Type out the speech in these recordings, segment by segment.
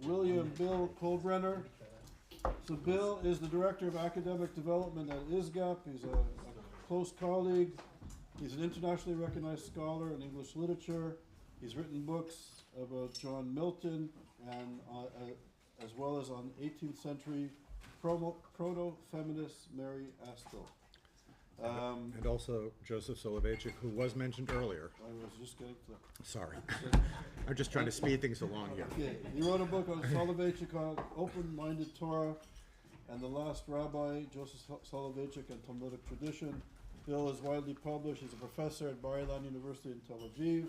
William Bill Kolbrener. So Bill is the Director of Academic Development at ISGAP. He's a close colleague. He's an internationally recognized scholar in English literature. He's written books about John Milton and as well as on 18th century proto-feminist Mary Astle. And also Joseph Soloveitchik, who was mentioned earlier. I was just getting to that. Sorry. I'm just trying to speed things along here. Okay. He wrote a book on Soloveitchik called Open-Minded Torah and the Last Rabbi, Joseph Soloveitchik and Talmudic Tradition. Bill is widely published. He's a professor at Bar-Ilan University in Tel Aviv.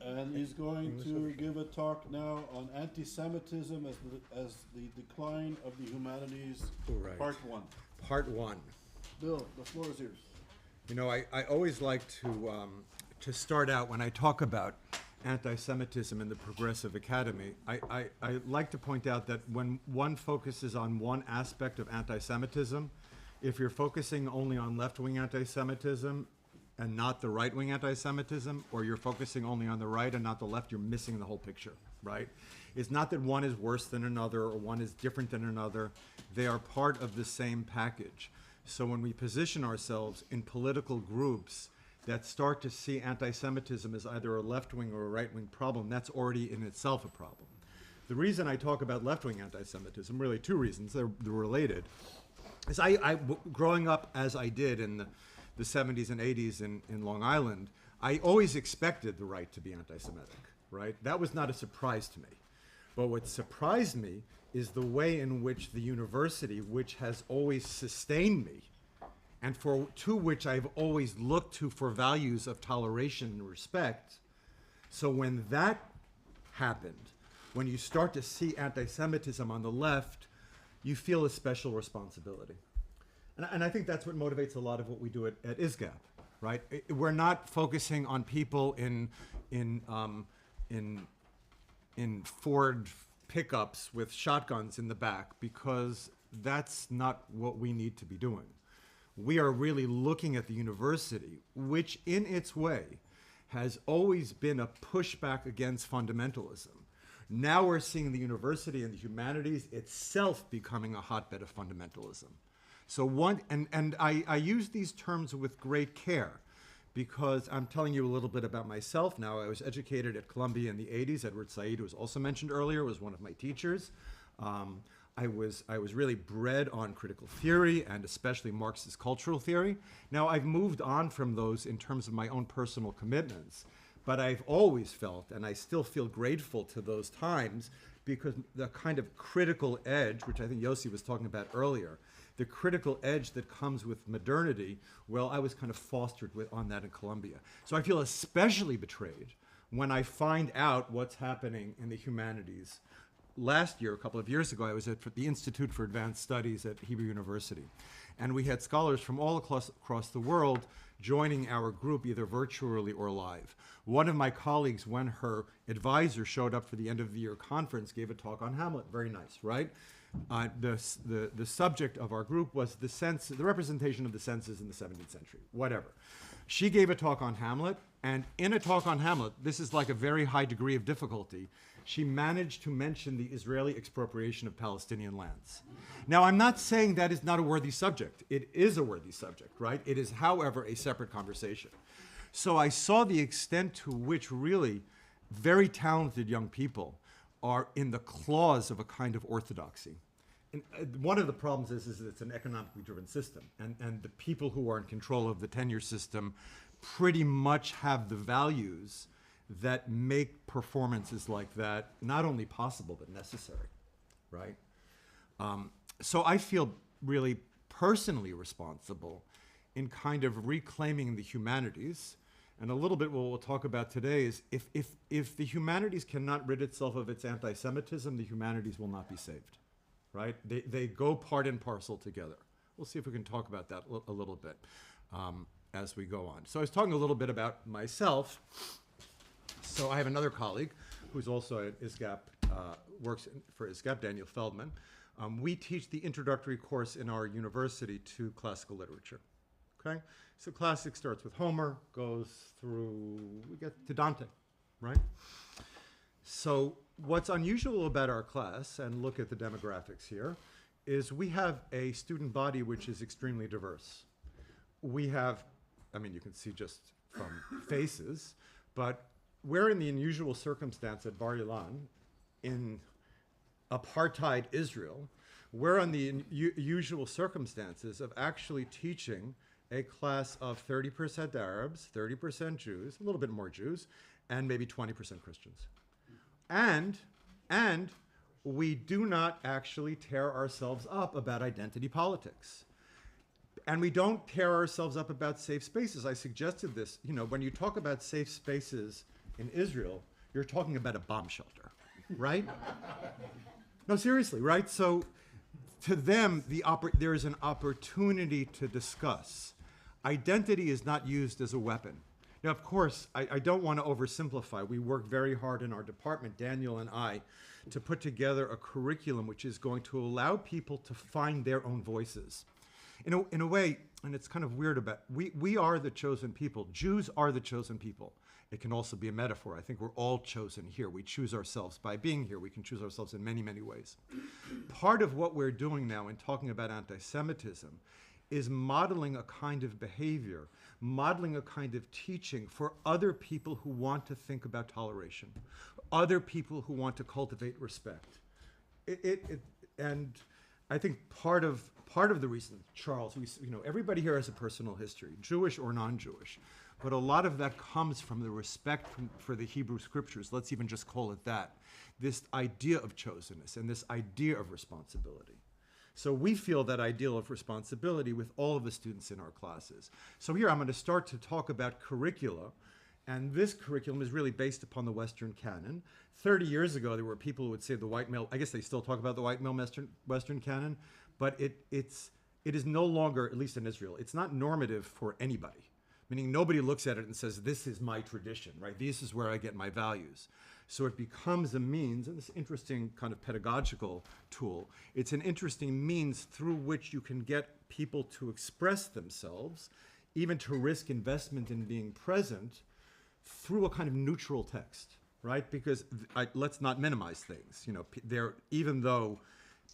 And he's going to give a talk now on anti-Semitism as the decline of the humanities, Right. part 1. Part 1. Bill, the floor is yours. You know, I always like to start out when I talk about anti-Semitism in the Progressive Academy, I like to point out that when one focuses on one aspect of anti-Semitism, if you're focusing only on left-wing anti-Semitism and not the right-wing anti-Semitism, or you're focusing only on the right and not the left, you're missing the whole picture, right? It's not that one is worse than another or one is different than another. They are part of the same package. So when we position ourselves in political groups that start to see anti-Semitism as either a left-wing or a right-wing problem, that's already in itself a problem. The reason I talk about left-wing anti-Semitism, really two reasons, they're related, is growing up as I did in the 70s and 80s in Long Island, I always expected the right to be anti-Semitic, right? That was not a surprise to me. But what surprised me is the way in which the university, which has always sustained me, and to which I've always looked to for values of toleration and respect, so when that happened, when you start to see anti-Semitism on the left, you feel a special responsibility. And I think that's what motivates a lot of what we do at ISGAP, right? We're not focusing on people in Ford pickups with shotguns in the back, because that's not what we need to be doing. We are really looking at the university, which in its way has always been a pushback against fundamentalism. Now we're seeing the university and the humanities itself becoming a hotbed of fundamentalism. So I use these terms with great care, because I'm telling you a little bit about myself now. I was educated at Columbia in the 80s. Edward Said, who was also mentioned earlier, was one of my teachers. I was really bred on critical theory, and especially Marxist cultural theory. Now, I've moved on from those in terms of my own personal commitments, but I've always felt, and I still feel grateful to those times, because the kind of critical edge, which I think Yossi was talking about earlier, the critical edge that comes with modernity, well, I was kind of fostered on that in Columbia. So I feel especially betrayed when I find out what's happening in the humanities. Last year, a couple of years ago, I was at the Institute for Advanced Studies at Hebrew University, and we had scholars from all across the world joining our group, either virtually or live. One of my colleagues, when her advisor showed up for the end of the year conference, gave a talk on Hamlet. Very nice, right? The subject of our group was the representation of the senses in the 17th century, whatever. She gave a talk on Hamlet, and in a talk on Hamlet, this is like a very high degree of difficulty, she managed to mention the Israeli expropriation of Palestinian lands. Now, I'm not saying that is not a worthy subject. It is a worthy subject, right? It is, however, a separate conversation. So I saw the extent to which really very talented young people are in the claws of a kind of orthodoxy. And one of the problems is it's an economically driven system, and the people who are in control of the tenure system pretty much have the values that make performances like that not only possible but necessary, right? So I feel really personally responsible in kind of reclaiming the humanities. And a little bit what we'll talk about today is if the humanities cannot rid itself of its anti-Semitism, the humanities will not be saved, right? They go part and parcel together. We'll see if we can talk about that a little bit as we go on. So I was talking a little bit about myself. So I have another colleague who's also at ISGAP, works for ISGAP, Daniel Feldman. We teach the introductory course in our university to classical literature, okay? So classic starts with Homer, goes through, we get to Dante, right? So what's unusual about our class, and look at the demographics here, is we have a student body which is extremely diverse. We have, I mean, you can see just from faces, but we're in the unusual circumstance at Bar Ilan in apartheid Israel. We're on the usual circumstances of actually teaching a class of 30% Arabs, 30% Jews, a little bit more Jews, and maybe 20% Christians. And we do not actually tear ourselves up about identity politics. And we don't tear ourselves up about safe spaces. I suggested this, you know, when you talk about safe spaces in Israel, you're talking about a bomb shelter, right? No, seriously, right? So to them, there is an opportunity to discuss. Identity is not used as a weapon. Now, of course, I don't want to oversimplify. We work very hard in our department, Daniel and I, to put together a curriculum which is going to allow people to find their own voices. In a way, and it's kind of weird about, we are the chosen people. Jews are the chosen people. It can also be a metaphor. I think we're all chosen here. We choose ourselves by being here. We can choose ourselves in many, many ways. Part of what we're doing now in talking about anti-Semitism is modeling a kind of behavior, modeling a kind of teaching for other people who want to think about toleration, other people who want to cultivate respect. And I think part of the reason, Charles, everybody here has a personal history, Jewish or non-Jewish, but a lot of that comes from the respect for the Hebrew scriptures. Let's even just call it that. This idea of chosenness and this idea of responsibility. So we feel that ideal of responsibility with all of the students in our classes. So here I'm going to start to talk about curricula, and this curriculum is really based upon the Western canon. 30 years ago, there were people who would say the white male, I guess they still talk about the white male Western canon, but it is no longer, at least in Israel, it's not normative for anybody. Meaning nobody looks at it and says, this is my tradition, right? This is where I get my values. So it becomes a means, and this interesting kind of pedagogical tool, it's an interesting means through which you can get people to express themselves, even to risk investment in being present, through a kind of neutral text, right? Because let's not minimize things. You know, even though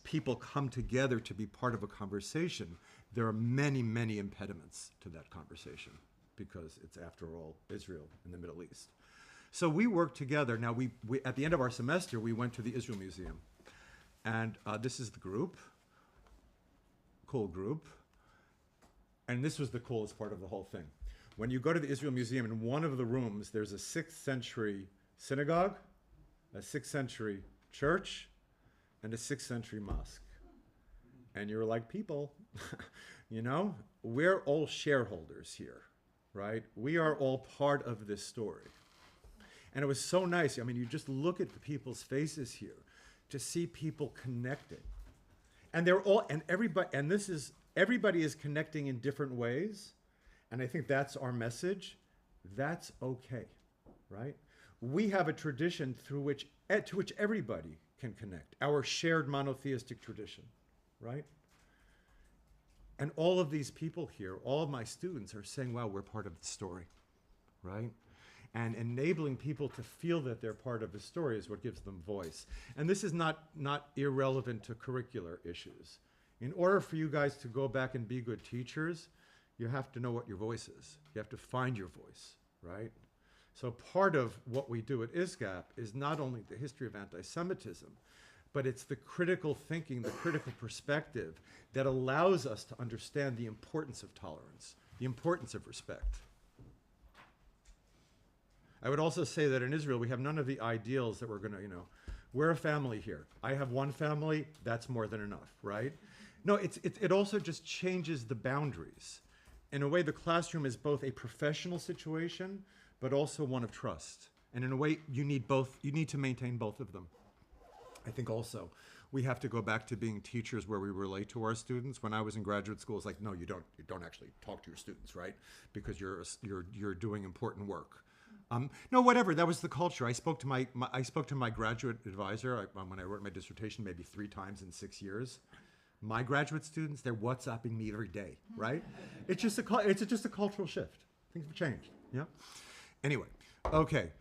people come together to be part of a conversation, there are many, many impediments to that conversation because it's, after all, Israel and the Middle East. So we worked together. Now, we at the end of our semester, we went to the Israel Museum. And this is the group, cool group. And this was the coolest part of the whole thing. When you go to the Israel Museum, in one of the rooms, there's a 6th century synagogue, a 6th century church, and a 6th century mosque. And you're like, people, you know, we're all shareholders here, right? We are all part of this story. And it was so nice. I mean, you just look at the people's faces here to see people connecting. And they're all, and everybody, and this is, everybody is connecting in different ways. And I think that's our message. That's okay, right? We have a tradition to which everybody can connect, our shared monotheistic tradition, right? And all of these people here, all of my students are saying, wow, we're part of the story, right? And enabling people to feel that they're part of the story is what gives them voice. And this is not irrelevant to curricular issues. In order for you guys to go back and be good teachers, you have to know what your voice is. You have to find your voice, right? So part of what we do at ISGAP is not only the history of anti-Semitism, but it's the critical thinking, the critical perspective that allows us to understand the importance of tolerance, the importance of respect. I would also say that in Israel, we have none of the ideals that we're going to, we're a family here. I have one family, that's more than enough, right? No, it also just changes the boundaries. In a way, the classroom is both a professional situation, but also one of trust. And in a way, you need to maintain both of them. I think also we have to go back to being teachers where we relate to our students. When I was in graduate school, it's like, no, you don't actually talk to your students, right? Because you're doing important work. No, whatever. That was the culture. I spoke to my graduate advisor when I wrote my dissertation maybe 3 times in 6 years. My graduate students, they're WhatsApping me every day, right? It's just a cultural shift. Things have changed. Yeah. Anyway, okay.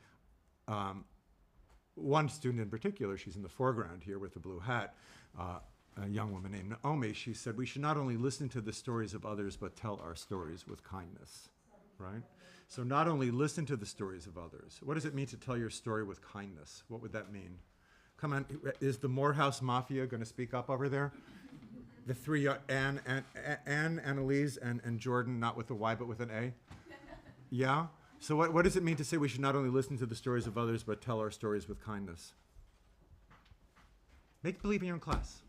one student in particular, she's in the foreground here with the blue hat, a young woman named Naomi, she said, we should not only listen to the stories of others, but tell our stories with kindness, right? So not only listen to the stories of others. What does it mean to tell your story with kindness? What would that mean? Come on, is the Morehouse Mafia going to speak up over there? The three, Anne, Annalise, and Jordan, not with a Y, but with an A? Yeah? So what does it mean to say we should not only listen to the stories of others, but tell our stories with kindness? Make believe in your own class.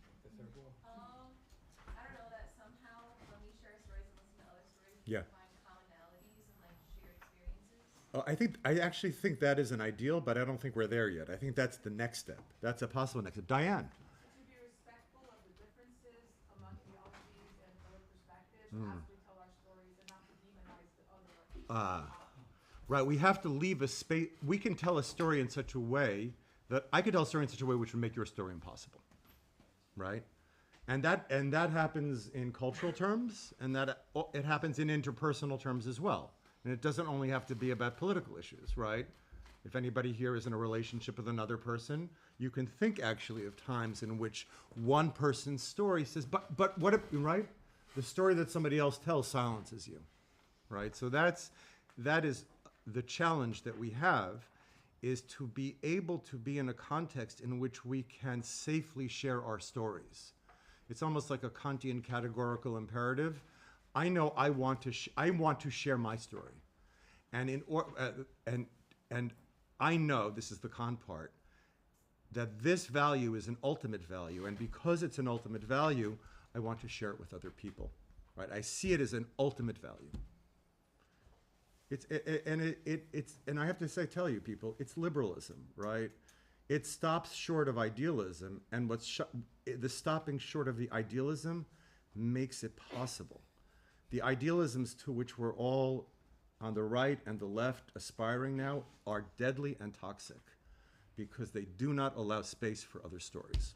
I don't know, that somehow when we share stories and listen to other stories, we Yeah. find commonalities and like shared experiences. I actually think that is an ideal, but I don't think we're there yet. I think that's the next step. That's a possible next step. Diane. To be respectful of the differences among theologies and other perspectives as we tell our stories and not to demonize the other. Right, we have to leave a space. We can tell a story in such a way that I could tell a story in such a way which would make your story impossible, right? And that happens in cultural terms, and that it happens in interpersonal terms as well. And it doesn't only have to be about political issues, right? If anybody here is in a relationship with another person, you can think actually of times in which one person's story says, but what if, right? The story that somebody else tells silences you, right? So that is the challenge that we have, is to be able to be in a context in which we can safely share our stories. It's almost like a Kantian categorical imperative. I know I want to share my story, and and I know, this is the con part, that this value is an ultimate value, and because it's an ultimate value, I want to share it with other people, right? I see it as an ultimate value. And I have to tell you people, it's liberalism, right? It stops short of idealism, and the stopping short of the idealism makes it possible. The idealisms to which we're all on the right and the left aspiring now are deadly and toxic because they do not allow space for other stories.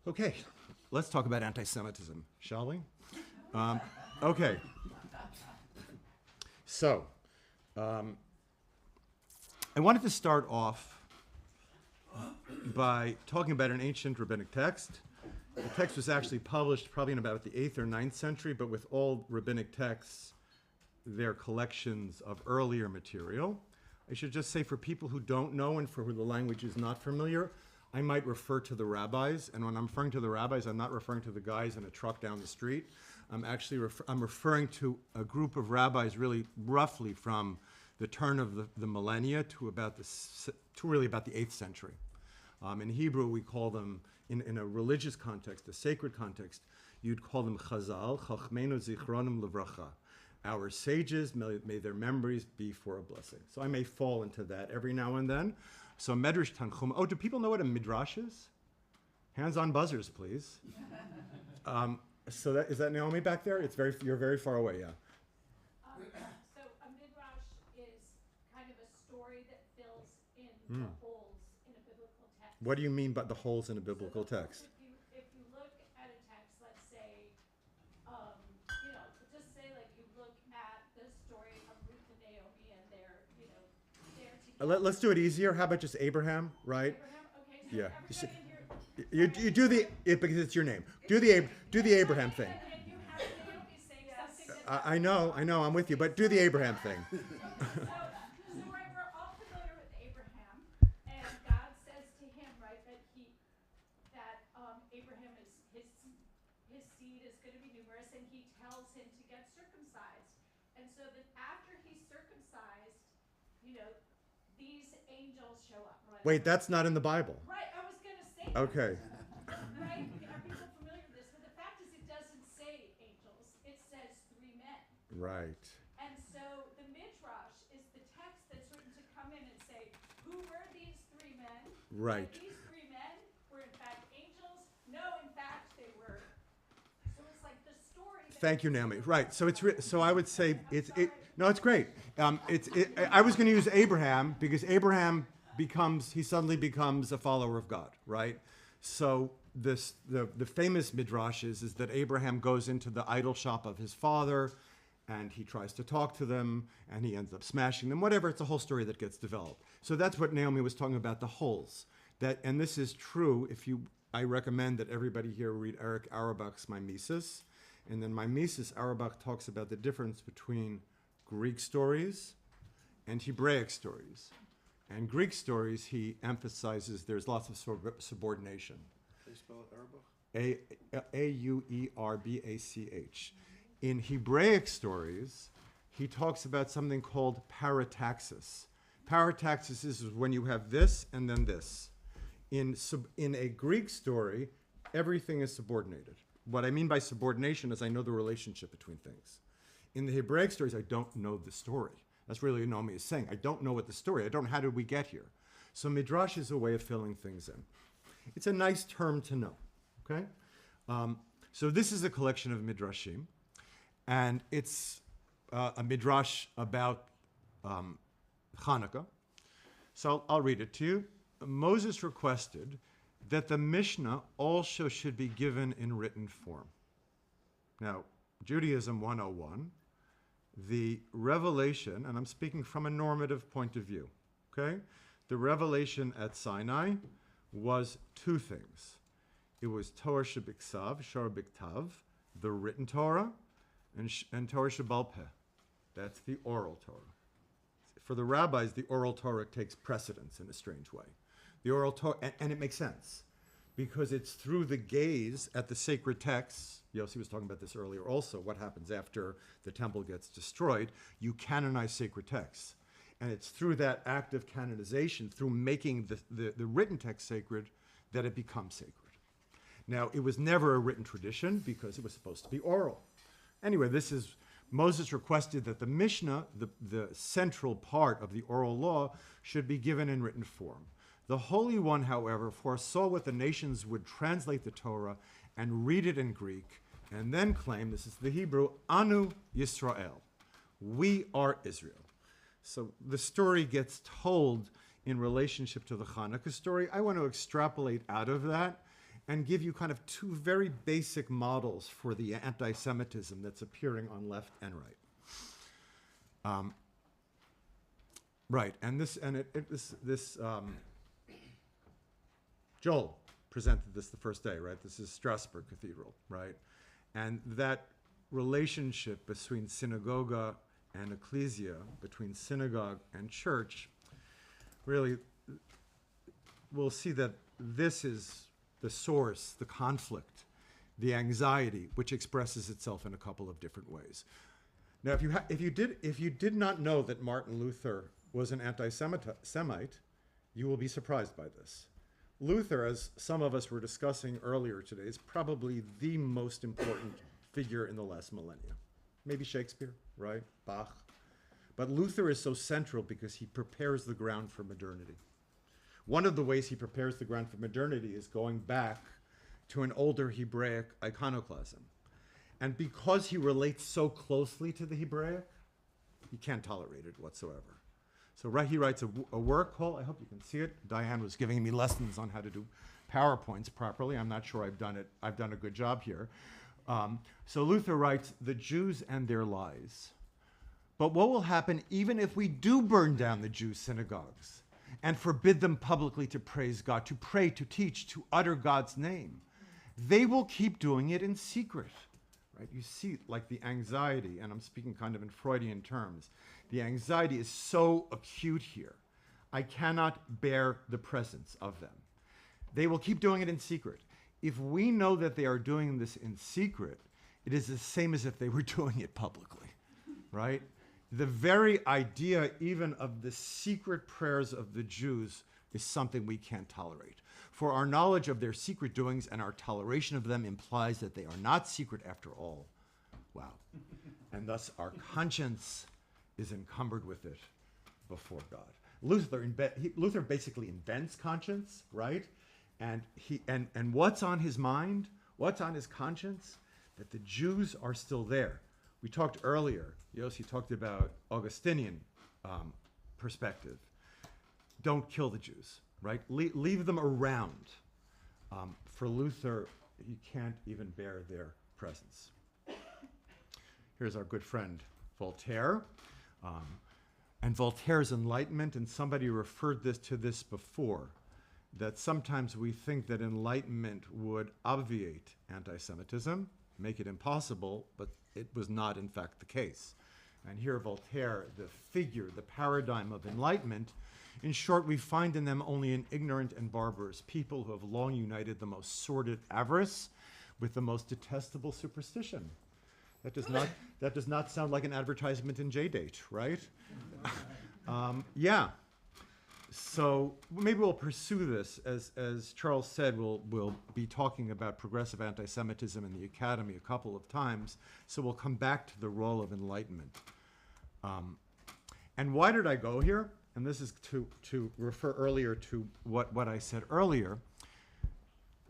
Okay, let's talk about anti-Semitism, shall we? Okay. So, I wanted to start off by talking about an ancient rabbinic text. The text was actually published probably in about the 8th or 9th century, but with all rabbinic texts, they're collections of earlier material. I should just say, for people who don't know and for who the language is not familiar, I might refer to the rabbis. And when I'm referring to the rabbis, I'm not referring to the guys in a truck down the street. I'm actually I'm referring to a group of rabbis, really roughly from the turn of the millennia to really about the 8th century. In Hebrew, we call them, in a religious context, a sacred context, you'd call them Chazal, Chachmenu Zichronim Levracha. Our sages, may their memories be for a blessing. So I may fall into that every now and then. So Medrash Tanchum. Oh, do people know what a midrash is? Hands on buzzers, please. So is that Naomi back there? You're very far away, yeah. So a midrash is kind of a story that fills in the holes in a biblical text. What do you mean by the holes in a biblical text? If you look at a text, let's say, just say like you look at the story of Ruth and Naomi and they're together. Let's do it easier. How about just Abraham, right? Abraham, okay, so Yeah. everybody in here. You do because it's your name. Do the Abraham thing. And you have Naomi saying something that's I know, I'm with you, but do the Abraham thing. So right, we're all familiar with Abraham, and God says to him, right, that Abraham is his seed is going to be numerous, and he tells him to get circumcised, and so that after he's circumcised, these angels show up. Right? Wait, that's not in the Bible. Right, I was going to say. Okay. Right, are people familiar with this? But the fact is, it doesn't say angels; it says 3 men. Right. And so the midrash is the text that's written to come in and say, who were these 3 men? Right. And these 3 men were in fact angels? No, in fact they were. So it's like the story. Thank you, Naomi. Right. So so I would say no, it's great. I was going to use Abraham because Abraham suddenly becomes a follower of God, right? So the famous midrash is that Abraham goes into the idol shop of his father, and he tries to talk to them, and he ends up smashing them, whatever. It's a whole story that gets developed. So that's what Naomi was talking about, the holes. And this is true. I recommend that everybody here read Eric Auerbach's Mimesis. And then Mimesis, Auerbach talks about the difference between Greek stories and Hebraic stories. And Greek stories, he emphasizes there's lots of subordination. How do you spell it, Auerbach? Auerbach. In Hebraic stories, he talks about something called parataxis. Parataxis is when you have this and then this. In a Greek story, everything is subordinated. What I mean by subordination is I know the relationship between things. In the Hebraic stories, I don't know the story. That's really what Naomi is saying. I don't know what the story. I don't know how did we get here. So midrash is a way of filling things in. It's a nice term to know. Okay, so this is a collection of midrashim, and it's a midrash about Hanukkah. So I'll read it to you. Moses requested that the Mishnah also should be given in written form. Now, Judaism 101, the revelation, and I'm speaking from a normative point of view, okay? The revelation at Sinai was two things. It was Torah Shebiksav, Shor Biktav, the written Torah, and Torah Shebal Peh. That's the oral Torah. For the rabbis, the oral Torah takes precedence in a strange way. The oral Torah, and it makes sense, because it's through the gaze at the sacred texts. Yossi was talking about this earlier also, what happens after the temple gets destroyed. You canonize sacred texts. And it's through that act of canonization, through making the written text sacred, that it becomes sacred. Now, it was never a written tradition because it was supposed to be oral. Anyway, Moses requested that the Mishnah, the central part of the oral law, should be given in written form. The Holy One, however, foresaw what the nations would translate the Torah and read it in Greek, and then claim, this is the Hebrew, Anu Yisrael. We are Israel. So the story gets told in relationship to the Hanukkah story. I want to extrapolate out of that and give you kind of two very basic models for the anti-Semitism that's appearing on left and right. Right, and Joel presented this the first day, right? This is Strasbourg Cathedral, right? And that relationship between synagoga and ecclesia, between synagogue and church, really, we'll see that this is the source, the conflict, the anxiety, which expresses itself in a couple of different ways. Now, if you did not know that Martin Luther was an anti-Semite, you will be surprised by this. Luther, as some of us were discussing earlier today, is probably the most important figure in the last millennia. Maybe Shakespeare, right? Bach. But Luther is so central because he prepares the ground for modernity. One of the ways he prepares the ground for modernity is going back to an older Hebraic iconoclasm. And because he relates so closely to the Hebraic, he can't tolerate it whatsoever. So he writes a work called, I hope you can see it. Diane was giving me lessons on how to do PowerPoints properly. I'm not sure I've done a good job here. So Luther writes, The Jews and Their Lies. But what will happen even if we do burn down the Jews' synagogues and forbid them publicly to praise God, to pray, to teach, to utter God's name? They will keep doing it in secret. Right? You see, like the anxiety, and I'm speaking kind of in Freudian terms, the anxiety is so acute here. I cannot bear the presence of them. They will keep doing it in secret. If we know that they are doing this in secret, it is the same as if they were doing it publicly, right? The very idea even of the secret prayers of the Jews is something we can't tolerate. For our knowledge of their secret doings and our toleration of them implies that they are not secret after all. Wow. And thus our conscience is encumbered with it before God. Luther basically invents conscience, right? And what's on his mind? What's on his conscience? That the Jews are still there. We talked earlier, Yossi talked about Augustinian perspective. Don't kill the Jews, right? Leave them around. For Luther, you can't even bear their presence. Here's our good friend, Voltaire, and Voltaire's Enlightenment, and somebody referred to this before, that sometimes we think that Enlightenment would obviate anti-Semitism, make it impossible, but it was not in fact the case. And here Voltaire, the figure, the paradigm of Enlightenment, in short, we find in them only an ignorant and barbarous people who have long united the most sordid avarice with the most detestable superstition. That does not sound like an advertisement in J-Date, right? Yeah. So maybe we'll pursue this. As Charles said, we'll be talking about progressive anti-Semitism in the academy a couple of times, so we'll come back to the role of Enlightenment. And why did I go here? And this is to refer earlier to what I said earlier.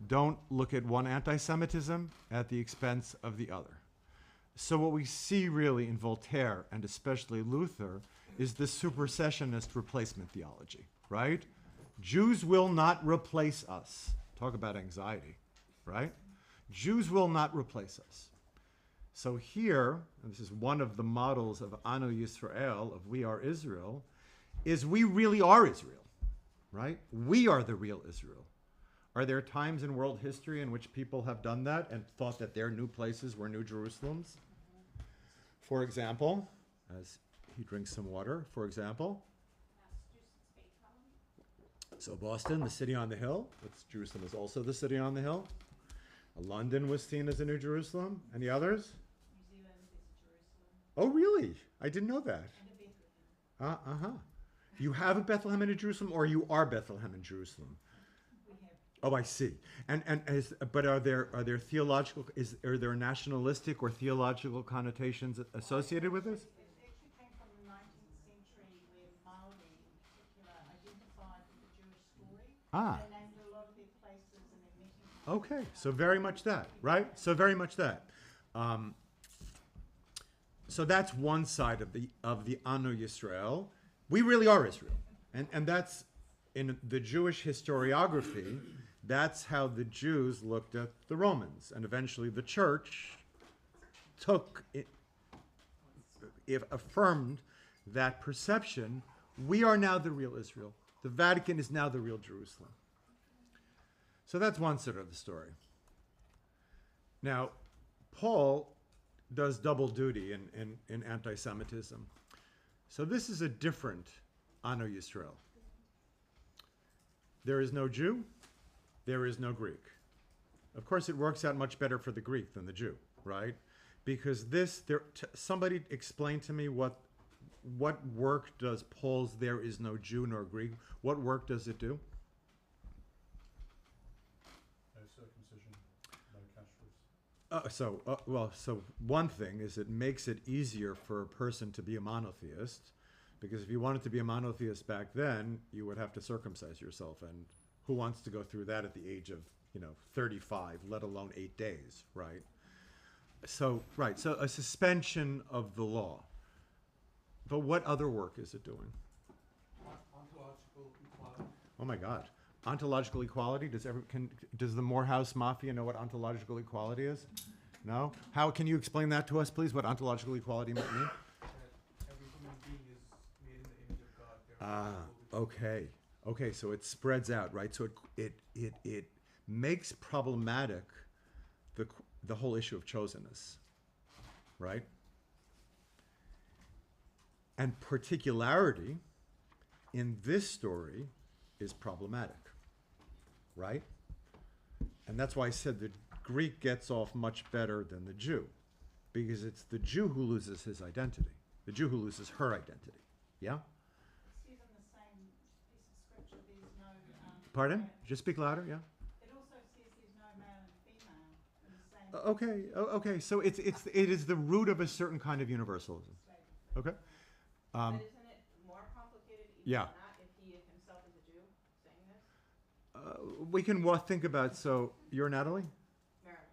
Don't look at one anti-Semitism at the expense of the other. So what we see really in Voltaire, and especially Luther, is the supersessionist replacement theology, right? Jews will not replace us. Talk about anxiety, right? Jews will not replace us. So here, and this is one of the models of Anu Yisrael, of we are Israel, is we really are Israel, right? We are the real Israel. Are there times in world history in which people have done that and thought that their new places were New Jerusalems? For example, as he drinks some water, for example. So Boston, the city on the hill. Jerusalem is also the city on the hill. London was seen as a New Jerusalem. Any others? New Zealand is Jerusalem. Oh, really? I didn't know that. And a Bethlehem. Uh-huh. You have a Bethlehem in Jerusalem, or you are Bethlehem in Jerusalem? We have. Oh, I see. But are there theological? Are there nationalistic or theological connotations associated with this? It actually came from the 19th century where Maori in particular identified with the Jewish story. Ah. They named a lot of their places and their meeting places. Okay, so very much that, right? So very much that. So that's one side of the Anu Yisrael. We really are Israel, and that's in the Jewish historiography. That's how the Jews looked at the Romans, and eventually the church took it, affirmed that perception. We are now the real Israel. The Vatican is now the real Jerusalem. So that's one side of the story. Now, Paul does double duty in anti-Semitism. So this is a different Anu Yisrael. There is no Jew, there is no Greek. Of course, it works out much better for the Greek than the Jew, right? Because somebody explain to me what work does Paul's "there is no Jew nor Greek"? What work does it do? Circumcision, no kashrus. So one thing is it makes it easier for a person to be a monotheist, because if you wanted to be a monotheist back then, you would have to circumcise yourself, and who wants to go through that at the age of 35, let alone 8 days, right? So a suspension of the law. But what other work is it doing? Ontological equality. Oh my God. Ontological equality? Does the Morehouse Mafia know what ontological equality is? No? How can you explain that to us, please, what ontological equality might mean? That every human being is made in the image of God. Okay. Okay, so it spreads out, right? So it makes problematic the whole issue of chosenness, right? And particularity in this story is problematic, right? And that's why I said the Greek gets off much better than the Jew, because it's the Jew who loses his identity, the Jew who loses her identity. Yeah? It says in the same piece of scripture there's no... Pardon? Just speak louder, yeah? It also says there's no male and female in the same... Okay, so it is the root of a certain kind of universalism. Okay? But isn't it more complicated even yeah. than that if he himself is a Jew saying this? We can think about, so you're Natalie?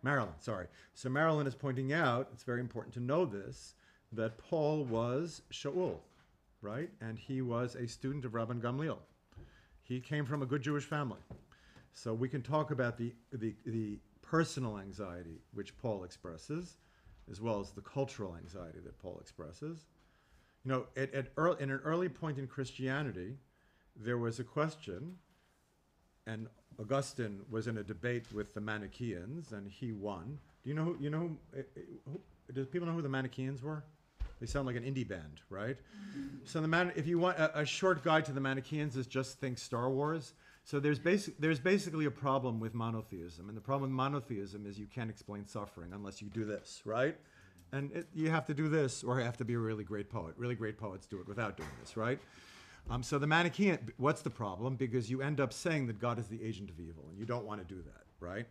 Marilyn, sorry. So Marilyn is pointing out, it's very important to know this, that Paul was Shaul, right? And he was a student of Rabban Gamliel. He came from a good Jewish family. So we can talk about the personal anxiety which Paul expresses, as well as the cultural anxiety that Paul expresses. You know, in an early point in Christianity, there was a question, and Augustine was in a debate with the Manichaeans, and he won. Do you know do people know who the Manichaeans were? They sound like an indie band, right? So if you want a short guide to the Manichaeans is just think Star Wars. So there's basically a problem with monotheism, and the problem with monotheism is you can't explain suffering unless you do this, right? And you have to do this, or you have to be a really great poet. Really great poets do it without doing this, right? So the Manichaean, what's the problem? Because you end up saying that God is the agent of evil, and you don't want to do that, right?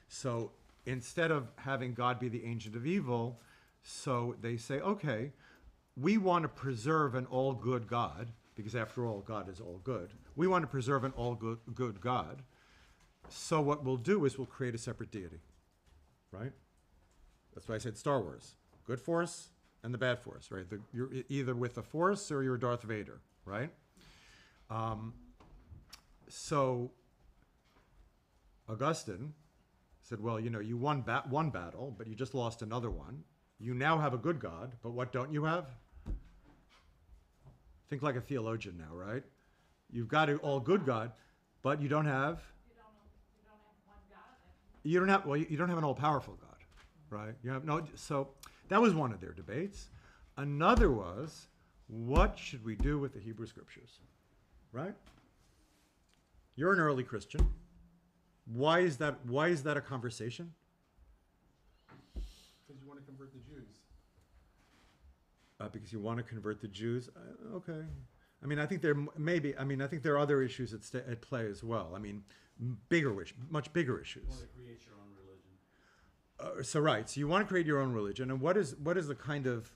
So instead of having God be the agent of evil, so they say, okay, we want to preserve an all-good God, because after all, God is all good. We want to preserve an all-good God. So what we'll do is we'll create a separate deity, right? That's why I said Star Wars. Good force and the bad force, right? You're either with the force or you're Darth Vader, right? So Augustine said, well, you know, you won one battle, but you just lost another one. You now have a good God, but what don't you have? Think like a theologian now, right? You've got an all good God, but you don't have. You don't have one God. You don't have an all powerful God, right? You have no. So that was one of their debates. Another was, what should we do with the Hebrew Scriptures, right? You're an early Christian. Why is that a conversation? Because you want to convert the Jews. Because you want to convert the Jews? Okay. I mean, I think there are other issues at play as well. I mean, much bigger issues. You want to create your own religion. So you want to create your own religion, and what is the kind of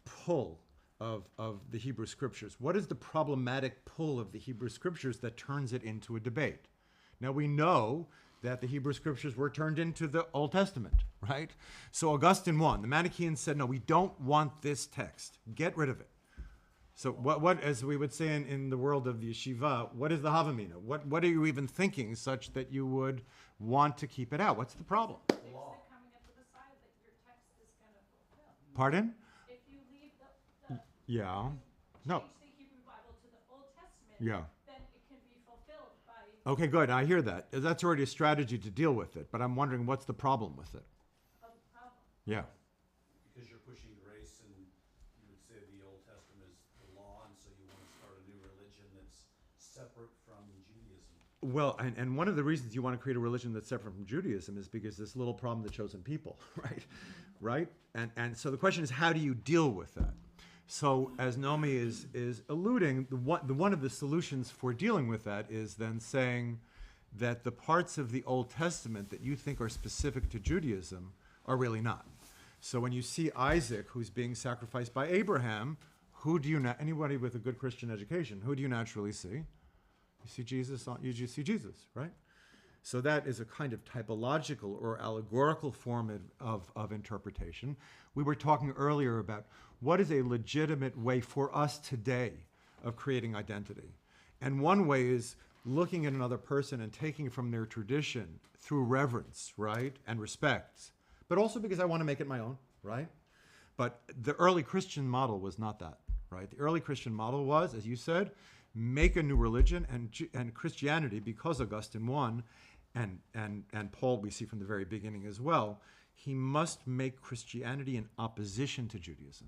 pull of the Hebrew Scriptures? What is the problematic pull of the Hebrew Scriptures that turns it into a debate? Now we know that the Hebrew Scriptures were turned into the Old Testament, right? So Augustine won. The Manichaeans said, no, we don't want this text. Get rid of it. So what as we would say in the world of the yeshiva, what is the Havamina? What are you even thinking such that you would want to keep it out? What's the problem? Things that coming up to the side that your text is going to fulfill. Pardon? If you leave the Yeah. No. change the Hebrew Bible to the Old Testament, Yeah. then it can be fulfilled by Okay, good. I hear that. That's already a strategy to deal with it, but I'm wondering what's the problem with it? the problem. Yeah. Because you're pushing grace, and you would say the Old Testament is the law, and so you want to start a new religion that's separate from Judaism. Well, and one of the reasons you want to create a religion that's separate from Judaism is because this little problem, the chosen people, right? Right? And so the question is, how do you deal with that? So as Naomi is alluding, one of the solutions for dealing with that is then saying that the parts of the Old Testament that you think are specific to Judaism are really not. So when you see Isaac, who's being sacrificed by Abraham, anybody with a good Christian education, who do you naturally see? You see Jesus, you see Jesus, right? So that is a kind of typological or allegorical form of interpretation. We were talking earlier about what is a legitimate way for us today of creating identity. And one way is looking at another person and taking from their tradition through reverence, right? And respect. But also because I want to make it my own, right? But the early Christian model was not that, right? The early Christian model was, as you said, make a new religion, and Christianity, because Augustine won, and Paul we see from the very beginning as well, he must make Christianity in opposition to Judaism.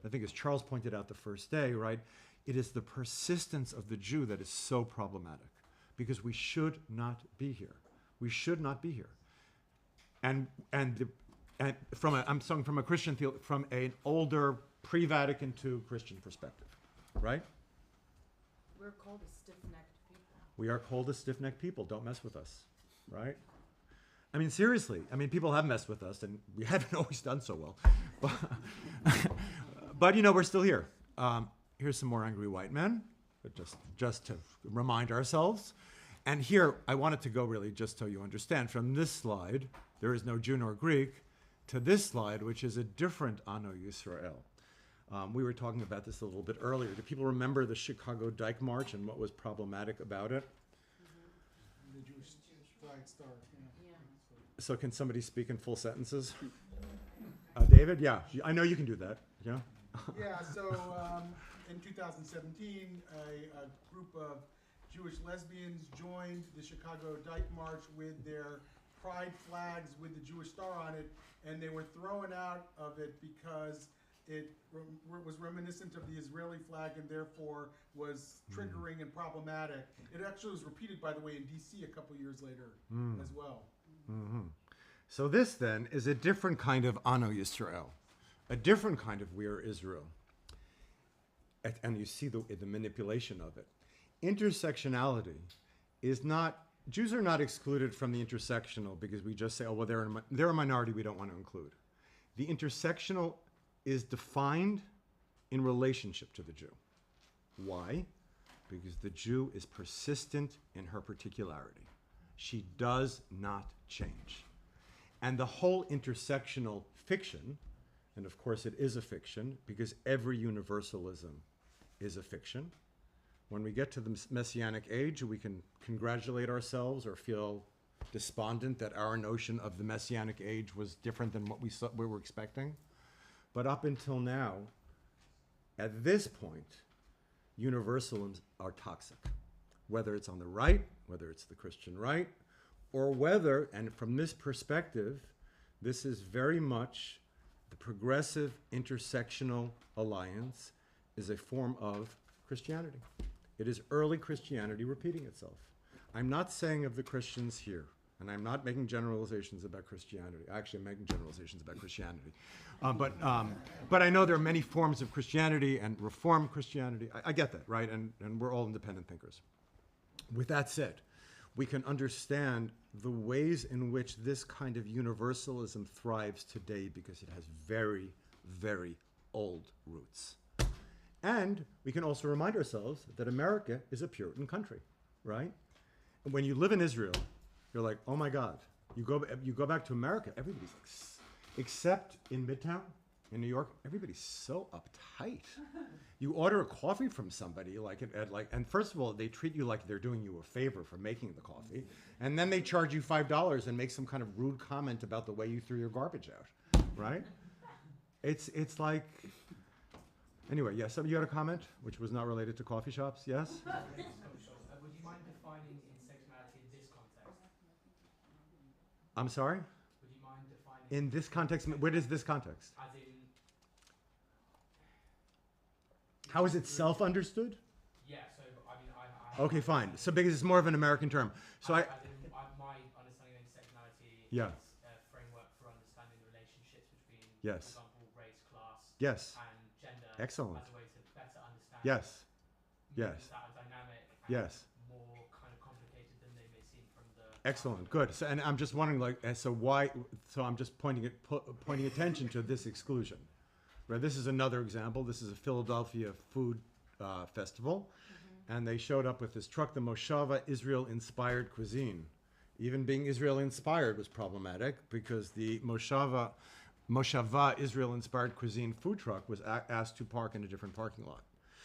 I think as Charles pointed out the first day, right, it is the persistence of the Jew that is so problematic, because we should not be here. We should not be here. And from a Christian from an older pre-Vatican II Christian perspective, right? We're called a stiff-necked people. We are called a stiff-necked people. Don't mess with us, right? I mean, seriously. I mean, people have messed with us, and we haven't always done so well. But you know, we're still here. Here's some more angry white men, but just to remind ourselves. And here, I wanted to go really just so you understand. From this slide, there is no Jew nor Greek, to this slide, which is a different Ano Yisrael. We were talking about this a little bit earlier. Do people remember the Chicago Dyke March and what was problematic about it? The Jewish flag star. Yeah. Yeah. So can somebody speak in full sentences? David, yeah, I know you can do that. Yeah. Yeah, so in 2017, a group of Jewish lesbians joined the Chicago Dyke March with their pride flags with the Jewish star on it, and they were thrown out of it because it was reminiscent of the Israeli flag and therefore was triggering and problematic. It actually was repeated, by the way, in D.C. a couple years later as well. Mm-hmm. So this then is a different kind of Ano Yisrael, a different kind of We Are Israel. And you see the manipulation of it. Intersectionality is not, Jews are not excluded from the intersectional because we just say, oh, well, they're a minority we don't want to include. The intersectional is defined in relationship to the Jew. Why? Because the Jew is persistent in her particularity. She does not change. And the whole intersectional fiction, and of course it is a fiction because every universalism is a fiction. When we get to the Messianic age, we can congratulate ourselves or feel despondent that our notion of the Messianic age was different than what we were expecting. But up until now, at this point, universalisms are toxic. Whether it's on the right, whether it's the Christian right, or whether, and from this perspective, this is very much the progressive intersectional alliance is a form of Christianity. It is early Christianity repeating itself. I'm not saying of the Christians here, and I'm not making generalizations about Christianity. Actually, I'm making generalizations about Christianity. But I know there are many forms of Christianity and Reformed Christianity. I get that, right? And we're all independent thinkers. With that said, we can understand the ways in which this kind of universalism thrives today because it has very, very old roots. And we can also remind ourselves that America is a Puritan country, right? And when you live in Israel, you're like, oh my God. You go back to America, everybody's except in Midtown, in New York, everybody's so uptight. You order a coffee from somebody, and first of all, they treat you like they're doing you a favor for making the coffee, and then they charge you $5 and make some kind of rude comment about the way you threw your garbage out, right? It's like, anyway, yes, you had a comment, which was not related to coffee shops, yes? Would you mind defining intersectionality in this context? I'm sorry? Would you mind defining... In this context, where is this context? As in... How is it self-understood? Yeah, so, I mean, I Okay, fine. So because it's more of an American term. So my understanding of intersectionality Yeah. is a framework for understanding the relationships between, Yes. for example, race, class, Yes. and gender. Excellent. As a way to better understand Yes. movements Yes. that are dynamic and Yes. more kind of complicated than they may seem from the... Excellent. Good. So, and I'm just wondering, so why? So I'm just pointing attention to this exclusion. Right. This is another example. This is a Philadelphia food festival, and they showed up with this truck, the Moshava Israel-inspired cuisine. Even being Israel-inspired was problematic because the Moshava Israel-inspired cuisine food truck was asked to park in a different parking lot.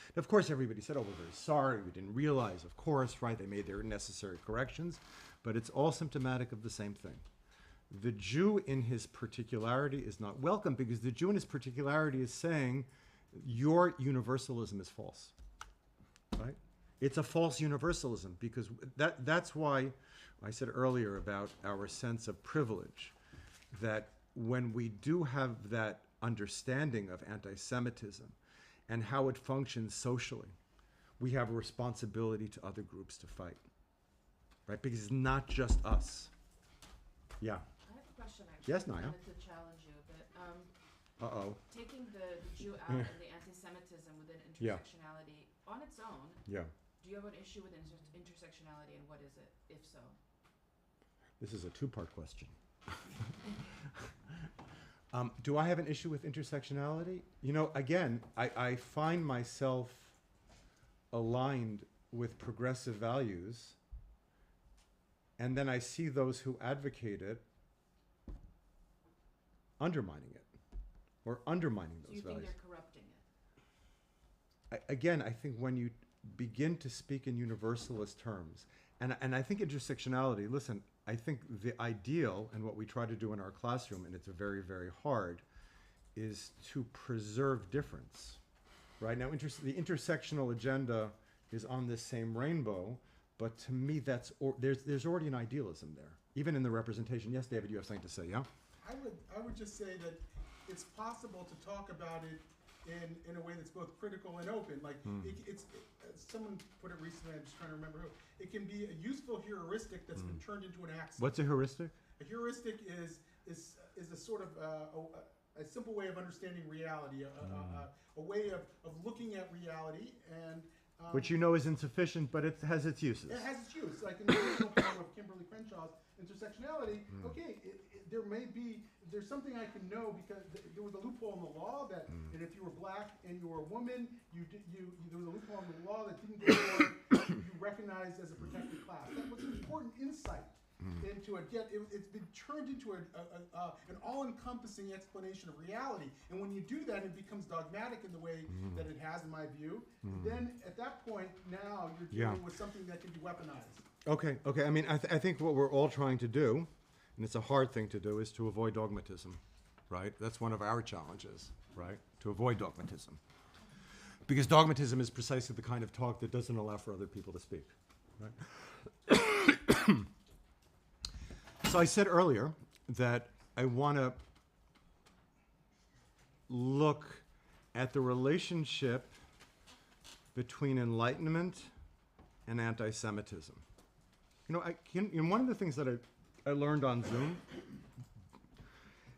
And of course, everybody said, oh, we're very sorry. We didn't realize, of course, right? They made their necessary corrections. But it's all symptomatic of the same thing. The Jew in his particularity is not welcome because the Jew in his particularity is saying your universalism is false, right? It's a false universalism because that's why I said earlier about our sense of privilege, that when we do have that understanding of anti-Semitism and how it functions socially, we have a responsibility to other groups to fight, right? Because it's not just us. Yeah. I have a question actually. Yes, Naya. I wanted to challenge you a bit. Uh-oh. Taking the Jew out and the anti-Semitism within Yeah. intersectionality on its own, Yeah. do you have an issue with intersectionality and what is it, if so? This is a two-part question. Do I have an issue with intersectionality? You know, again, I find myself aligned with progressive values, and then I see those who advocate it undermining it, or undermining Do those you think values. they're corrupting it? Again, I think when you begin to speak in universalist terms And I think intersectionality, listen, I think the ideal and what we try to do in our classroom, and it's very, very hard, is to preserve difference, right? Now, the intersectional agenda is on this same rainbow, but to me, there's already an idealism there, even in the representation. Yes, David, you have something to say, yeah? I would just say that it's possible to talk about it in a way that's both critical and open. Like, someone put it recently, I'm just trying to remember who. It can be a useful heuristic that's been turned into an axiom. What's a heuristic? A heuristic is a sort of a simple way of understanding reality, a way of looking at reality, and Which you know is insufficient, but it has its uses. it has its use. Like in the original poem of Kimberly Crenshaw's intersectionality, okay, there's something I can know because there was a loophole in the law that if you were black and you were a woman, there was a loophole in the law that didn't go forward, you recognized as a protected class. That was an important insight into it's been turned into an all-encompassing explanation of reality. And when you do that, it becomes dogmatic in the way that it has, in my view. Then at that point, now you're dealing with something that can be weaponized. Okay. I mean, I think what we're all trying to do, and it's a hard thing to do, is to avoid dogmatism, right? That's one of our challenges, right? To avoid dogmatism. Because dogmatism is precisely the kind of talk that doesn't allow for other people to speak, right? So I said earlier that I want to look at the relationship between Enlightenment and anti-Semitism. One of the things that I learned on Zoom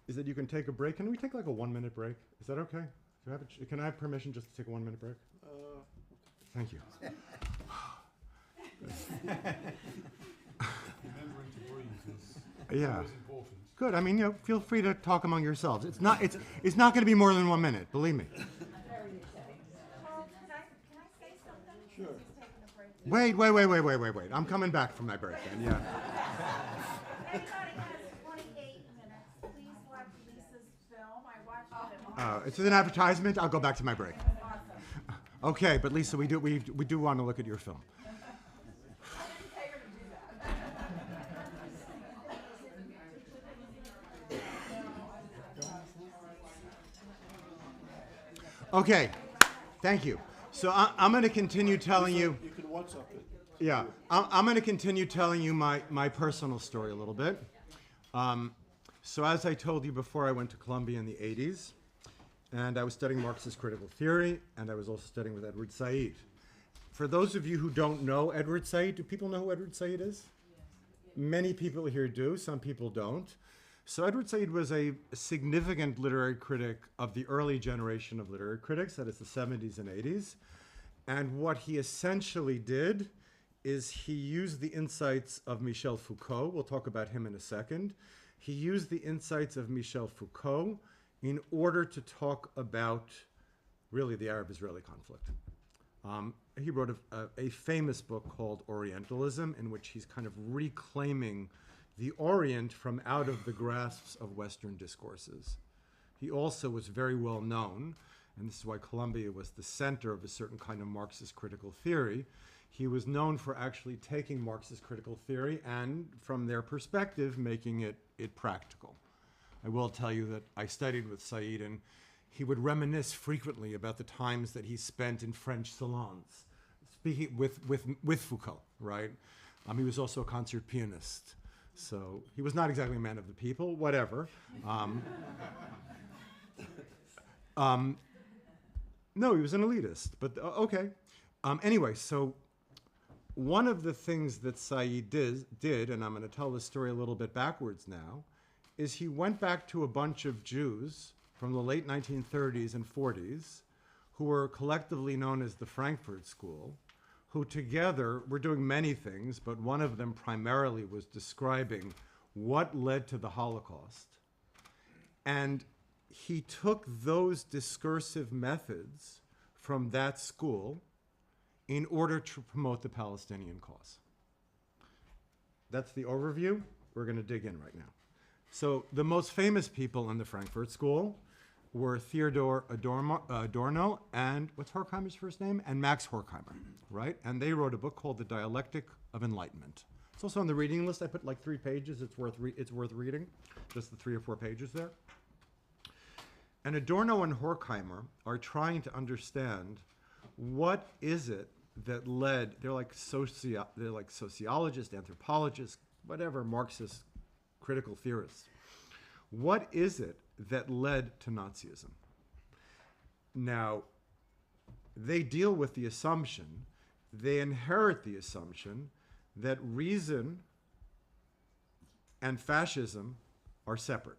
is that you can take a break. Can we take like a 1-minute break? Is that okay? Can I have permission just to take a 1-minute break? Thank you. Remembering to breathe is Yeah. always important. Good. I mean, feel free to talk among yourselves. It's not going to be more than 1 minute. Believe me. Paul, can I say something? Sure. Wait. I'm coming back from my break then. Yeah. Everybody has 28 minutes. Please watch Lisa's film. I watched it at home. It's an advertisement. I'll go back to my break. Awesome. Okay, but Lisa, we do want to look at your film. I didn't pay her to do that. Okay, thank you. So I'm going to continue telling you. You can WhatsApp it. Yeah, I'm going to continue telling you my personal story a little bit. So as I told you before, I went to Columbia in the 80s, and I was studying Marxist critical theory, and I was also studying with Edward Said. For those of you who don't know Edward Said, do people know who Edward Said is? Many people here do, some people don't. So Edward Said was a significant literary critic of the early generation of literary critics, that is the 70s and 80s. And what he essentially did is he used the insights of Michel Foucault. We'll talk about him in a second. He used the insights of Michel Foucault in order to talk about really the Arab-Israeli conflict. He wrote a famous book called Orientalism, in which he's kind of reclaiming the Orient from out of the grasps of Western discourses. He also was very well known, and this is why Columbia was the center of a certain kind of Marxist critical theory. He was known for actually taking Marxist critical theory and, from their perspective, making it practical. I will tell you that I studied with Said, and he would reminisce frequently about the times that he spent in French salons, speaking with Foucault, right? He was also a concert pianist. So he was not exactly a man of the people, whatever. No, he was an elitist, but okay. Anyway, so one of the things that Said did, and I'm going to tell the story a little bit backwards now, is he went back to a bunch of Jews from the late 1930s and 40s who were collectively known as the Frankfurt School, who together were doing many things, but one of them primarily was describing what led to the Holocaust. And he took those discursive methods from that school in order to promote the Palestinian cause. That's the overview. We're going to dig in right now. So the most famous people in the Frankfurt School were Theodor Adorno and, what's Horkheimer's first name? And Max Horkheimer, right? And they wrote a book called The Dialectic of enlightenment. It's also on the reading list. I put like 3 pages. It's worth reading, just the 3 or 4 pages there. And Adorno and Horkheimer are trying to understand what is it that led. They're like sociologists, anthropologists, whatever, Marxist critical theorists. What is it that led to Nazism? Now, they deal with the assumption, they inherit the assumption that reason and fascism are separate.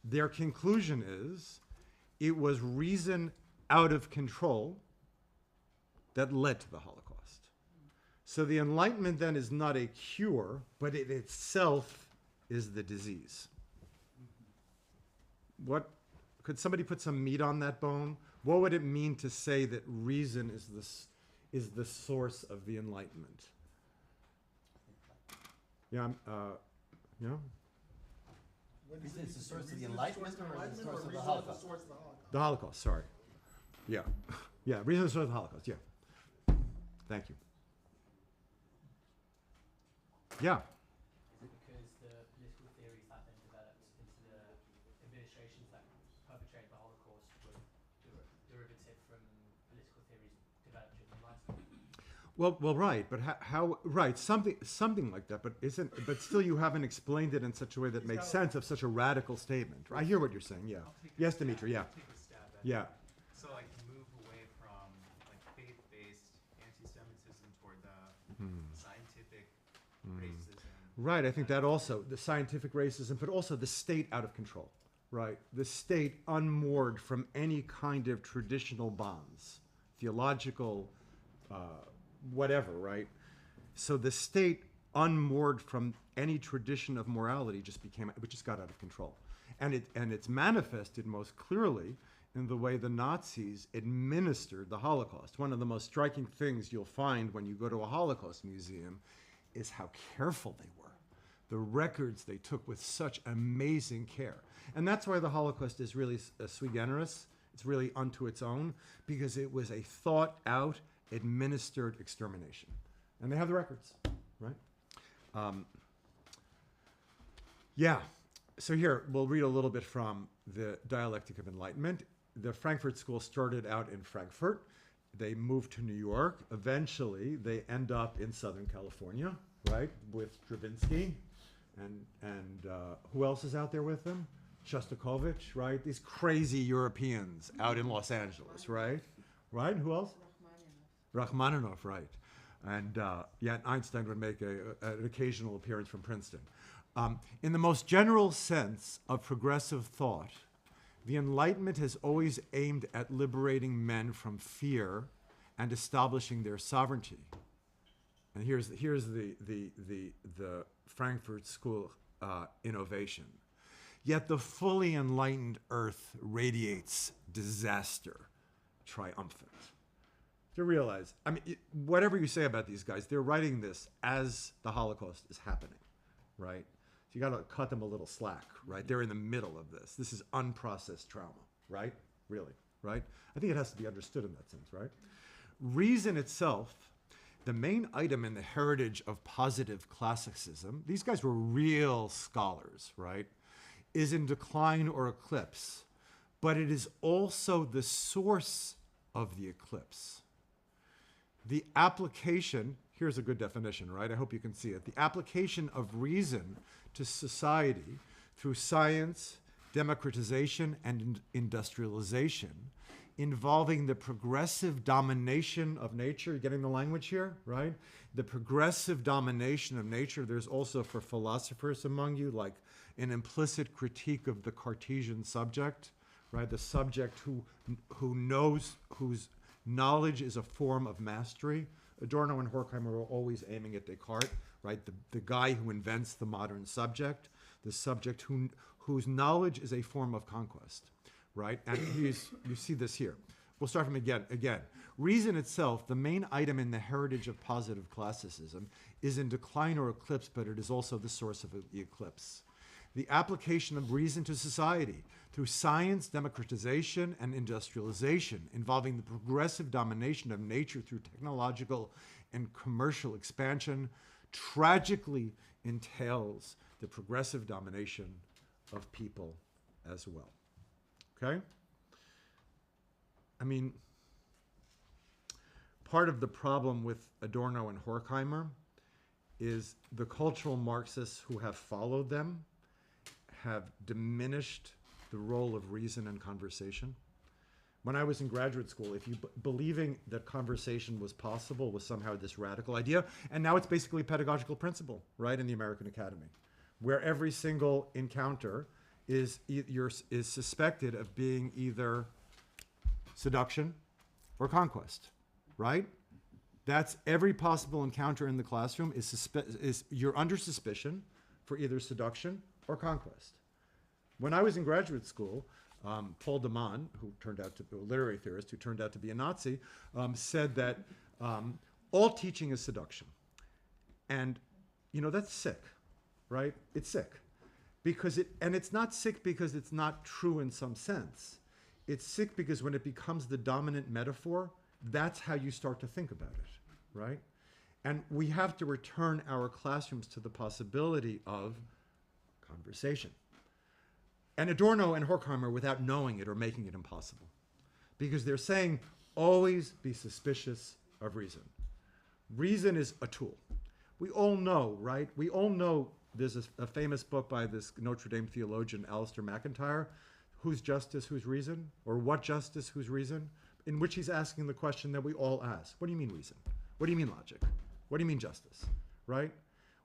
Their conclusion is it was reason out of control that led to the Holocaust. So the Enlightenment then is not a cure, but it itself is the disease. What, could somebody put some meat on that bone? What would it mean to say that reason is the source of the Enlightenment? Yeah, yeah. Reason Is it the source of the Enlightenment or is it the source of the Holocaust? The Holocaust, sorry. Yeah, yeah, reason is the source of the Holocaust, yeah. Thank you. Yeah. Is it because the political theories that then developed into the administrations that perpetrated the Holocaust were derivative from political theories developed during the Enlightenment? Well, right, but how right, something like that, but still you haven't explained it in such a way that makes sense of such a radical statement. I hear what you're saying, yeah. Yes, Dimitri, yeah. Take a stab at Yeah. it. So like move away from like faith-based anti-Semitism toward the scientific racism. Right, I think that also, the scientific racism, but also the state out of control, right? The state unmoored from any kind of traditional bonds, theological, whatever, right? So the state unmoored from any tradition of morality just got out of control. And it's manifested most clearly in the way the Nazis administered the Holocaust. One of the most striking things you'll find when you go to a Holocaust museum is how careful they were. The records they took with such amazing care. And that's why the Holocaust is really sui generis. It's really unto its own, because it was a thought out, administered extermination. And they have the records, right? Yeah, so here, we'll read a little bit from the Dialectic of Enlightenment. The Frankfurt School started out in Frankfurt. They moved to New York. Eventually, they end up in Southern California, right, with Stravinsky. And who else is out there with them? Shostakovich, right? These crazy Europeans out in Los Angeles, right? Right, who else? Rachmaninoff, right. And Einstein would make an occasional appearance from Princeton. In the most general sense of progressive thought, the Enlightenment has always aimed at liberating men from fear and establishing their sovereignty. And here's the Frankfurt School innovation. Yet the fully enlightened earth radiates disaster, triumphant. To realize, I mean, whatever you say about these guys, they're writing this as the Holocaust is happening, right? So you got to cut them a little slack, right? They're in the middle of this. This is unprocessed trauma, right? Really, right? I think it has to be understood in that sense, right? Reason itself, the main item in the heritage of positive classicism, these guys were real scholars, right? Is in decline or eclipse, but it is also the source of the eclipse. The application, here's a good definition, right? I hope you can see it. The application of reason to society through science, democratization, and industrialization, involving the progressive domination of nature. You're getting the language here, right? The progressive domination of nature. There's also, for philosophers among you, like an implicit critique of the Cartesian subject, right? The subject who knows, whose knowledge is a form of mastery. Adorno and Horkheimer were always aiming at Descartes, right? The guy who invents the modern subject, the subject whose knowledge is a form of conquest, right? And you see this here. We'll start from again. Reason itself, the main item in the heritage of positive classicism, is in decline or eclipse, but it is also the source of the eclipse. The application of reason to society through science, democratization, and industrialization, involving the progressive domination of nature through technological and commercial expansion tragically entails the progressive domination of people as well. Okay? I mean, part of the problem with Adorno and Horkheimer is the cultural Marxists who have followed them have diminished the role of reason and conversation. When I was in graduate school, if you believing that conversation was possible was somehow this radical idea, and now it's basically a pedagogical principle, right, in the American Academy, where every single encounter is suspected of being either seduction or conquest, right? That's every possible encounter in the classroom is you're under suspicion for either seduction or conquest. When I was in graduate school, Paul de Man, who turned out to be a literary theorist, who turned out to be a Nazi, said that all teaching is seduction. And, you know, that's sick, right? It's sick. And it's not sick because it's not true in some sense. It's sick because when it becomes the dominant metaphor, that's how you start to think about it, right? And we have to return our classrooms to the possibility of conversation. And Adorno and Horkheimer, without knowing it, are making it impossible. Because they're saying, always be suspicious of reason. Reason is a tool. We all know, right? We all know there's a famous book by this Notre Dame theologian, Alistair McIntyre, Whose Justice, Whose Reason? Or What Justice, Whose Reason? In which he's asking the question that we all ask. What do you mean reason? What do you mean logic? What do you mean justice, right?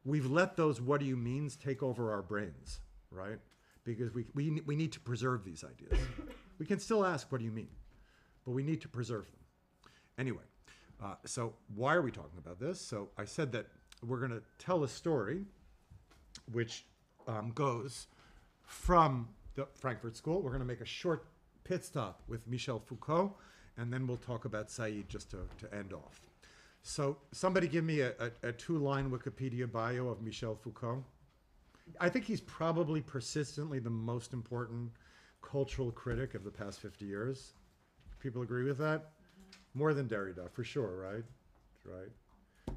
We've let those what do you means take over our brains, right? Because we need to preserve these ideas. We can still ask, what do you mean? But we need to preserve them. Anyway, so why are we talking about this? So I said that we're going to tell a story which goes from the Frankfurt School. We're going to make a short pit stop with Michel Foucault, and then we'll talk about Said just to end off. So somebody give me a two-line Wikipedia bio of Michel Foucault. I think he's probably persistently the most important cultural critic of the past 50 years. People agree with that? More than Derrida, for sure, right? Right.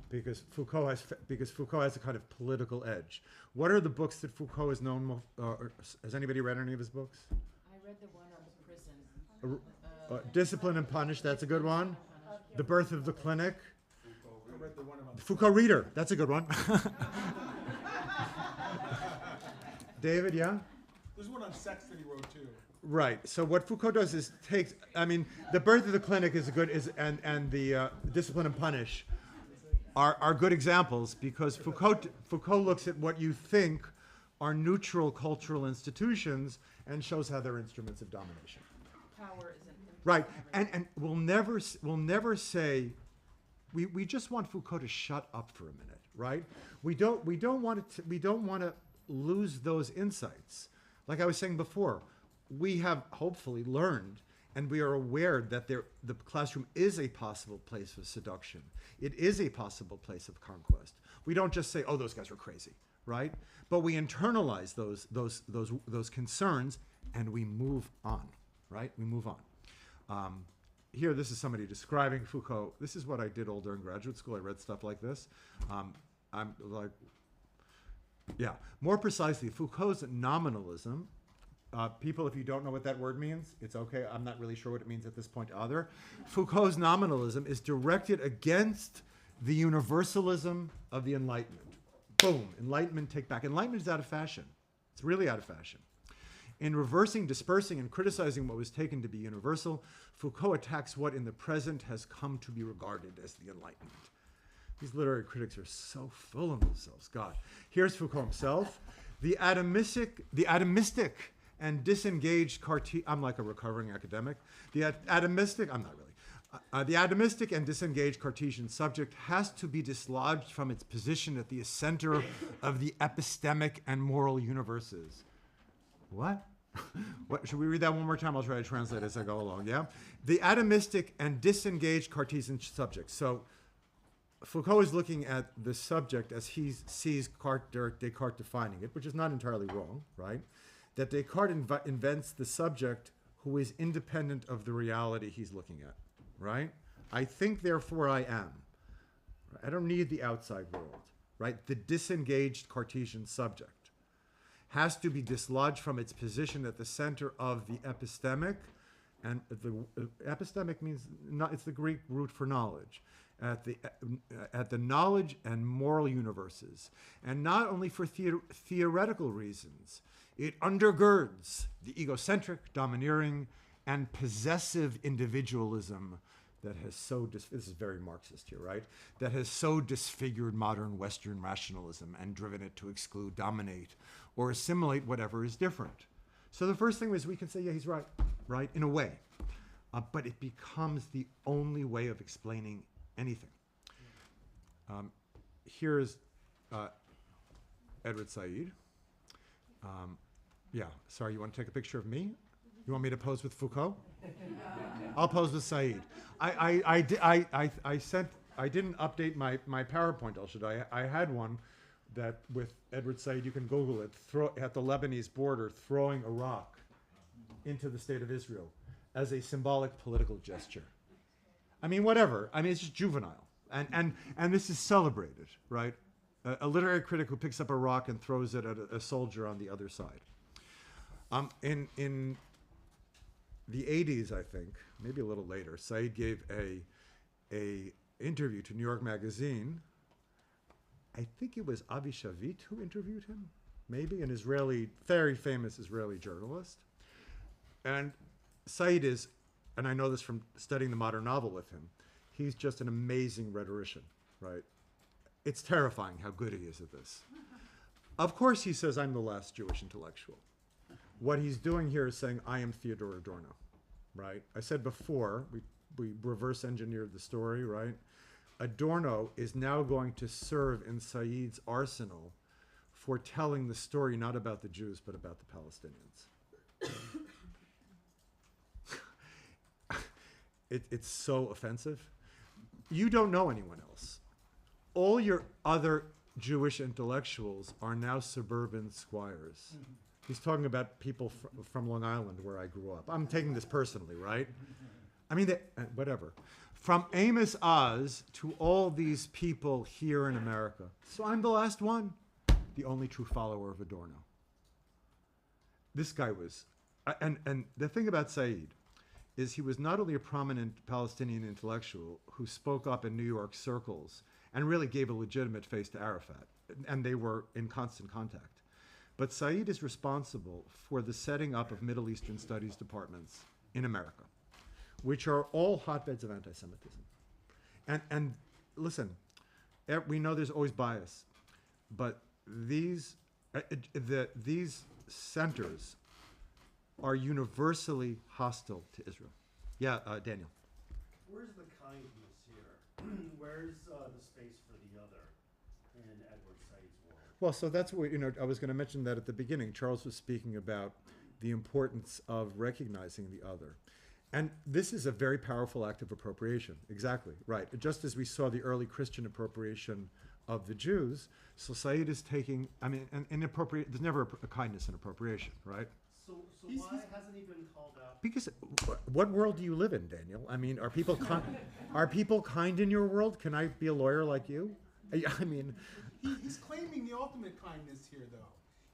Because Foucault has a kind of political edge. What are the books that Foucault is known for? Has anybody read any of his books? I read the one on the prison. Discipline and Punish, that's a good one. The Birth of the Clinic. I read the one about Foucault Reader, that's a good one. David, yeah? There's one on sex that he wrote too. Right. So what Foucault does is takes. I mean, The Birth of the Clinic is a good and the Discipline and Punish are good examples because Foucault looks at what you think are neutral cultural institutions and shows how they're instruments of domination. Power isn't Right. And we'll never say. We just want Foucault to shut up for a minute, right? We don't want to lose those insights. Like I was saying before, we have hopefully learned and we are aware that the classroom is a possible place of seduction. It is a possible place of conquest. We don't just say, "Oh, those guys are crazy," right? But we internalize those concerns and we move on, right? We move on. Here, this is somebody describing Foucault. This is what I did all during graduate school. I read stuff like this. I'm like, yeah. More precisely, Foucault's nominalism. People, if you don't know what that word means, it's okay. I'm not really sure what it means at this point either. Foucault's nominalism is directed against the universalism of the Enlightenment. Boom, Enlightenment take back. Enlightenment is out of fashion. It's really out of fashion. In reversing, dispersing, and criticizing what was taken to be universal, Foucault attacks what in the present has come to be regarded as the Enlightenment. These literary critics are so full of themselves. God. Here's Foucault himself. The atomistic and disengaged I'm like a recovering academic. The atomistic and disengaged Cartesian subject has to be dislodged from its position at the center of the epistemic and moral universes. What? What? Should we read that one more time? I'll try to translate as I go along, yeah? The atomistic and disengaged Cartesian subject. So Foucault is looking at the subject as he sees Descartes defining it, which is not entirely wrong, right? That Descartes invents the subject who is independent of the reality he's looking at, right? I think, therefore I am, I don't need the outside world, right? The disengaged Cartesian subject has to be dislodged from its position at the center of the epistemic, and the epistemic means not, it's the Greek root for knowledge, at the knowledge and moral universes, and not only for theoretical reasons. It undergirds the egocentric, domineering, and possessive individualism that has so, this is very Marxist here, right? That has so disfigured modern Western rationalism and driven it to exclude, dominate, or assimilate whatever is different. So the first thing is we can say, yeah, he's right, right, in a way. But it becomes the only way of explaining anything. Here's Edward Said. Yeah, sorry, you want to take a picture of me? You want me to pose with Foucault? I'll pose with Said. I didn't update my PowerPoint, El Shaddai. I had one that with Edward Said, you can Google it, at the Lebanese border, throwing a rock into the state of Israel as a symbolic political gesture. I mean, whatever. I mean, it's just juvenile. And this is celebrated, right? A literary critic who picks up a rock and throws it at a soldier on the other side. In the 80s, I think, maybe a little later, Said gave a interview to New York Magazine. I think it was Avi Shavit who interviewed him, maybe, an Israeli, very famous Israeli journalist. And Said is, and I know this from studying the modern novel with him, he's just an amazing rhetorician, right? It's terrifying how good he is at this. Of course he says, I'm the last Jewish intellectual. What he's doing here is saying, I am Theodor Adorno, right? I said before, we reverse engineered the story, right? Adorno is now going to serve in Said's arsenal for telling the story not about the Jews, but about the Palestinians. It's so offensive. You don't know anyone else. All your other Jewish intellectuals are now suburban squires. Mm-hmm. He's talking about people from Long Island, where I grew up. I'm taking this personally, right? I mean, whatever. From Amos Oz to all these people here in America. So I'm the last one, the only true follower of Adorno. This guy was, and the thing about Said is he was not only a prominent Palestinian intellectual who spoke up in New York circles and really gave a legitimate face to Arafat, and they were in constant contact. But Said is responsible for the setting up of Middle Eastern studies departments in America, which are all hotbeds of anti-Semitism. And listen, we know there's always bias, but these centers are universally hostile to Israel. Yeah, Daniel. Where's the kindness here? Where's the space for the other in Edward Said's world? Well, so that's what, I was going to mention that at the beginning. Charles was speaking about the importance of recognizing the other. And this is a very powerful act of appropriation. Exactly, right. Just as we saw the early Christian appropriation of the Jews, so Said is taking, I mean, there's never a kindness in appropriation, right? So why hasn't he been called out? Because what world do you live in, Daniel? I mean, are people kind in your world? Can I be a lawyer like you? I mean, he's claiming the ultimate kindness here, though.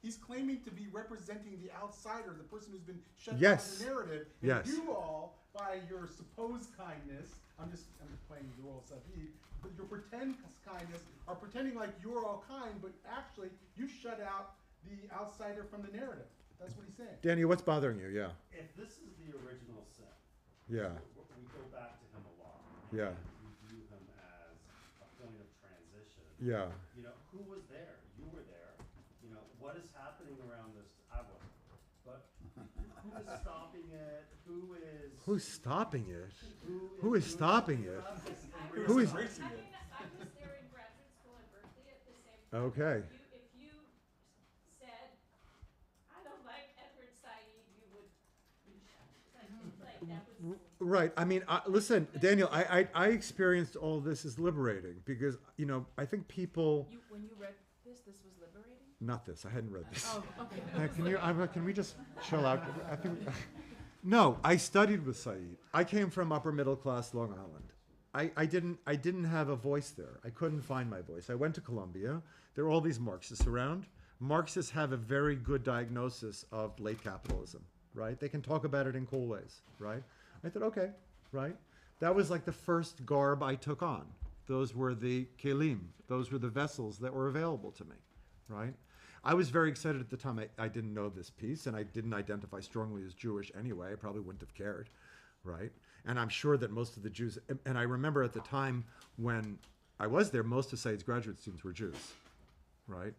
He's claiming to be representing the outsider, the person who's been shut down in the narrative. And yes. You all, by your supposed kindness, I'm playing the role of Said, but your pretend kindness are pretending like you're all kind, but actually you shut out the outsider from the narrative. That's what he's saying. Danny, what's bothering you? Yeah. If this is the original sin, yeah, we go back to him a lot. Yeah. We view him as a point of transition. Yeah. Who was there? You were there. What is happening around this? I wasn't. But who is stopping it? Who's stopping it? Who is stopping it? Who is? I was there in graduate school in Berkeley at the same time. Okay. If you said, I don't like Edward Said, you would be shot. Like that was. Right. I mean, listen, Daniel, I experienced all this as liberating because, I think people. When you read this was liberating? Not this. I hadn't read this. Oh, okay. Can we just chill out? No, I studied with Said. I came from upper middle class Long Island, I didn't have a voice there. I couldn't find my voice. I went to Columbia. There were all these Marxists around. Marxists have a very good diagnosis of late capitalism, right? They can talk about it in cool ways, right? I thought, okay, right? That was like the first garb I took on. Those were the kelim. Those were the vessels that were available to me, right? I was very excited at the time. I didn't know this piece, and I didn't identify strongly as Jewish anyway. I probably wouldn't have cared, right? And I'm sure that most of the Jews, and I remember at the time when I was there, most of Said's graduate students were Jews, right?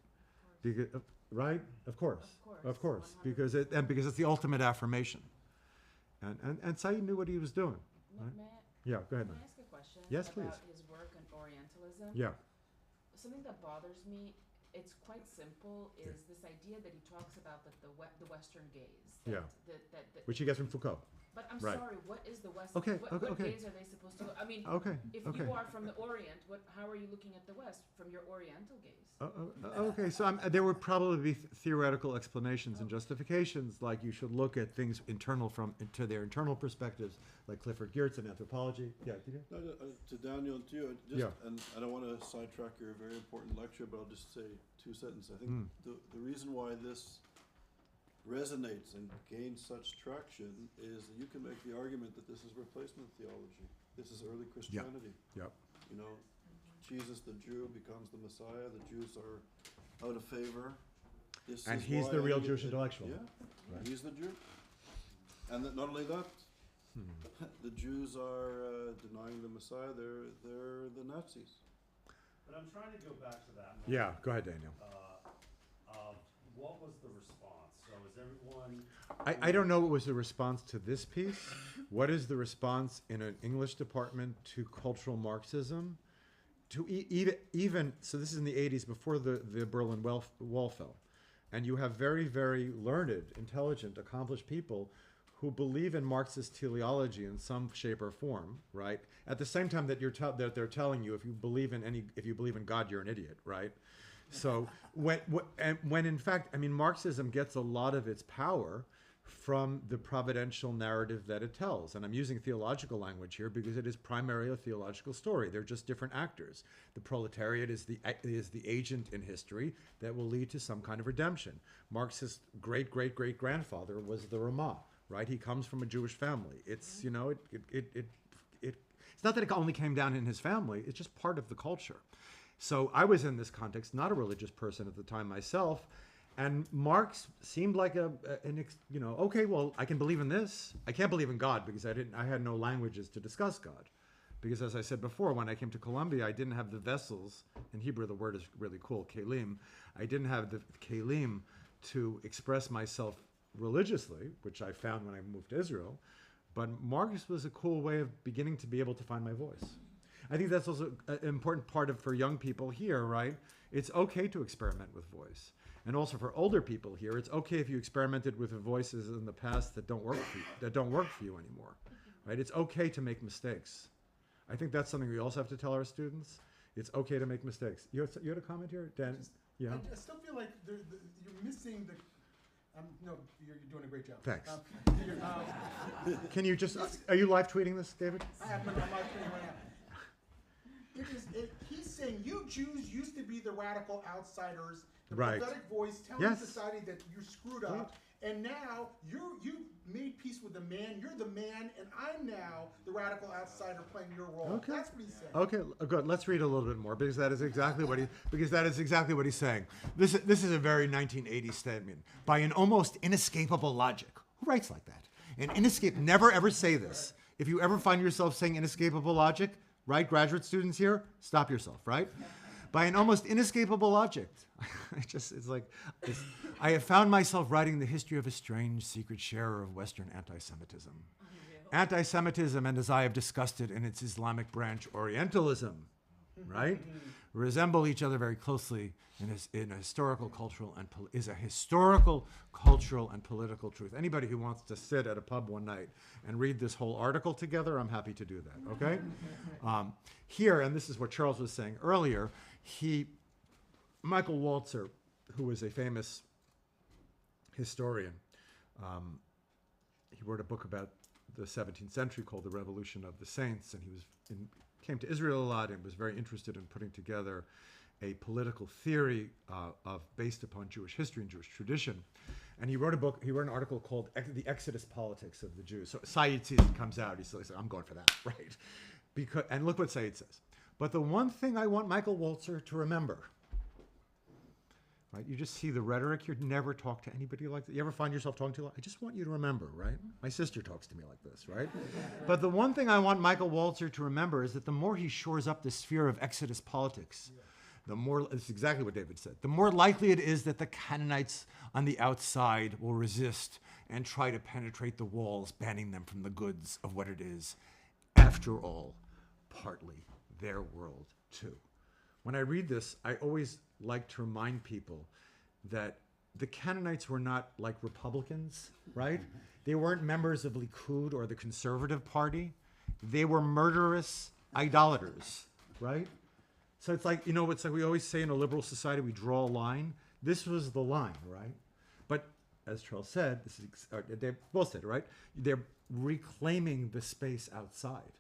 Because, right? Of course. Of course. Because it's the ultimate affirmation. And Said knew what he was doing. Right? Yeah, go ahead. Can I ask a question? Yes, please. About his work on Orientalism? Yeah. Something that bothers me, it's quite simple, is this idea that he talks about that the Western gaze. That, Yeah. that Which he gets from Foucault. But I'm Right. sorry, what is the West? Okay, what okay. gaze are they supposed to? I mean, Okay, if okay. you are from the Orient, how are you looking at the West from your Oriental gaze? Okay, so there would probably be theoretical explanations and justifications, like you should look at things to their internal perspectives, like Clifford Geertz in anthropology. Yeah, did you? No, to Daniel and to you, and I don't want to sidetrack your very important lecture, but I'll just say 2 sentences. I think the reason why this resonates and gains such traction is that you can make the argument that this is replacement theology. This is early Christianity. Yep. You know, Jesus the Jew becomes the Messiah. The Jews are out of favor. And he's the real Jewish intellectual. Yeah, Right. he's the Jew. And not only that, the Jews are denying the Messiah. They're the Nazis. But I'm trying to go back to that. Yeah, go ahead, Daniel. What was the response? So is everyone... I don't know what was the response to this piece. What is the response in an English department to cultural Marxism? To even so this is in the 80s, before the Berlin Wall fell. And you have very, very learned, intelligent, accomplished people who believe in Marxist teleology in some shape or form, right? At the same time that that they're telling you if you believe in God, you're an idiot, right? So when in fact, I mean, Marxism gets a lot of its power from the providential narrative that it tells. And I'm using theological language here because it is primarily a theological story. They're just different actors. The proletariat is the agent in history that will lead to some kind of redemption. Marx's great-great-great-grandfather was the Ramah, right? He comes from a Jewish family. It's, you know, it's not that it only came down in his family, it's just part of the culture. So I was in this context, not a religious person at the time myself, and Marx seemed like okay, well, I can believe in this. I can't believe in God because I had no languages to discuss God. Because as I said before, when I came to Columbia, I didn't have the vessels. In Hebrew, the word is really cool, kelim. I didn't have the kelim to express myself religiously, which I found when I moved to Israel. But Marx was a cool way of beginning to be able to find my voice. I think that's also an important part for young people here, right? It's okay to experiment with voice. And also for older people here, it's okay if you experimented with voices in the past that don't work for you anymore, right? It's okay to make mistakes. I think that's something we also have to tell our students. It's okay to make mistakes. You had a comment here, Dan? Yeah. I still feel like you're missing the. No, you're doing a great job. Thanks. Can you just? Are you live tweeting this, David? I have my live tweeting right now. He's saying you Jews used to be the radical outsiders, the prophetic voice telling society that you're screwed up, and now you made peace with the man. You're the man, and I'm now the radical outsider playing your role. Okay. That's what he's saying. Okay, good. Let's read a little bit more because that is exactly what he's saying. This is a very 1980s statement by an almost inescapable logic. Who writes like that? Never ever say this. If you ever find yourself saying inescapable logic, right, graduate students here, stop yourself, right? By an almost inescapable logic. I have found myself writing the history of a strange secret sharer of Western anti-Semitism. Anti-Semitism, and as I have discussed it in its Islamic branch, Orientalism, right, resemble each other very closely in a historical, cultural, and political truth. Anybody who wants to sit at a pub one night and read this whole article together, I'm happy to do that, okay? Here, and this is what Charles was saying earlier, Michael Walzer, who was a famous historian, he wrote a book about the 17th century called The Revolution of the Saints, and he was came to Israel a lot and was very interested in putting together a political theory based upon Jewish history and Jewish tradition. And he wrote an article called The Exodus Politics of the Jews. So Said sees it, comes out, he's like, I'm going for that, right? And look what Said says. But the one thing I want Michael Walzer to remember, right? You just see the rhetoric. You never talk to anybody like that. You ever find yourself talking to? I just want you to remember, right? My sister talks to me like this, right? But the one thing I want Michael Walzer to remember is that the more he shores up the sphere of Exodus politics, the more, it's exactly what David said, the more likely it is that the Canaanites on the outside will resist and try to penetrate the walls, banning them from the goods of what it is, after all, partly their world too. When I read this, I always like to remind people that the Canaanites were not like Republicans, right? They weren't members of Likud or the Conservative Party. They were murderous idolaters, right? So it's like, it's like we always say in a liberal society, we draw a line. This was the line, right? But as Charles said, they both said, right? They're reclaiming the space outside.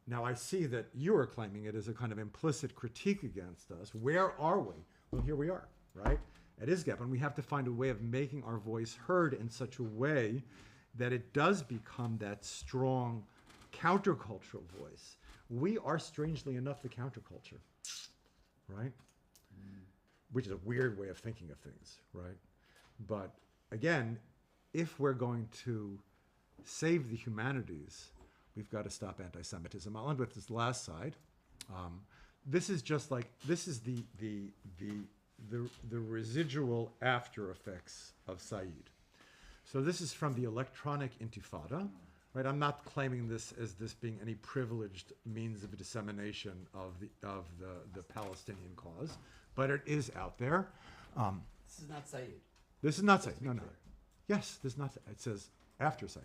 Now I see that you are claiming it as a kind of implicit critique against us. Where are we? Well, here we are, right? At ISGAP, and we have to find a way of making our voice heard in such a way that it does become that strong countercultural voice. We are, strangely enough, the counterculture, right? Which is a weird way of thinking of things, right? But again, if we're going to save the humanities, we've got to stop anti-Semitism. I'll end with this last side. This is just like, this is the residual after effects of Said. So this is from the electronic intifada, right? I'm not claiming this as this being any privileged means of dissemination of the Palestinian cause, but it is out there. This is not Said. This is not Said. No. Yes, this is not Said. It says after Said.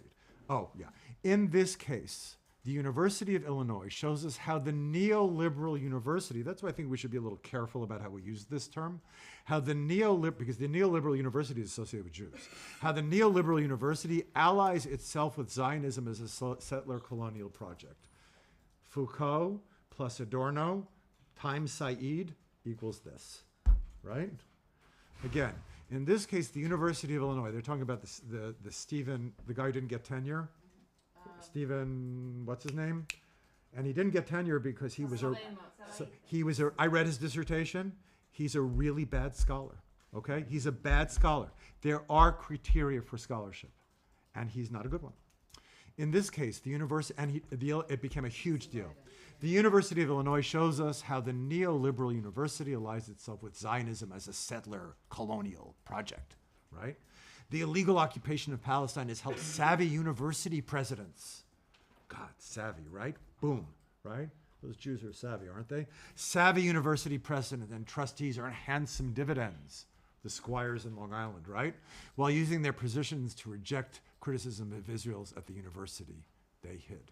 Oh, yeah. In this case, the University of Illinois shows us how the neoliberal university, that's why I think we should be a little careful about how we use this term, how the because the neoliberal university is associated with Jews, how the neoliberal university allies itself with Zionism as a settler colonial project. Foucault plus Adorno times Said equals this, right? Again, in this case, the University of Illinois, they're talking about the guy who didn't get tenure. Stephen, what's his name? And he didn't get tenure because he was I read his dissertation. He's a really bad scholar, okay? He's a bad scholar. There are criteria for scholarship, and he's not a good one. In this case, the university, and it became a huge deal. The University of Illinois shows us how the neoliberal university allies itself with Zionism as a settler colonial project, right? The illegal occupation of Palestine has helped savvy university presidents. God, savvy, right? Boom, right? Those Jews are savvy, aren't they? Savvy university presidents and trustees earn handsome dividends, the squires in Long Island, right? While using their positions to reject criticism of Israel's at the university they hid.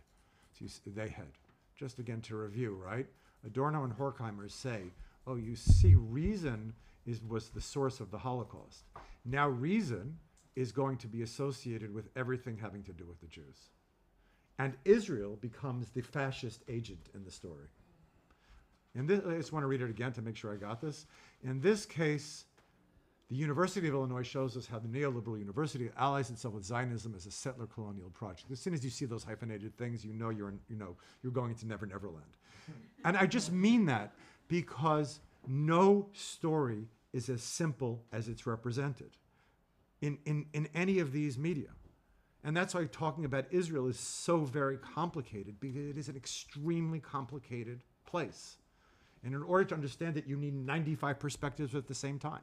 So they hid. Just again to review, right? Adorno and Horkheimer say, oh, you see, reason was the source of the Holocaust. Now reason is going to be associated with everything having to do with the Jews. And Israel becomes the fascist agent in the story. And this, I just want to read it again to make sure I got this. In this case, the University of Illinois shows us how the neoliberal university allies itself with Zionism as a settler colonial project. As soon as you see those hyphenated things, you know you're going into Never Never Land. And I just mean that because no story is as simple as it's represented in any of these media. And that's why talking about Israel is so very complicated, because it is an extremely complicated place. And in order to understand it, you need 95 perspectives at the same time.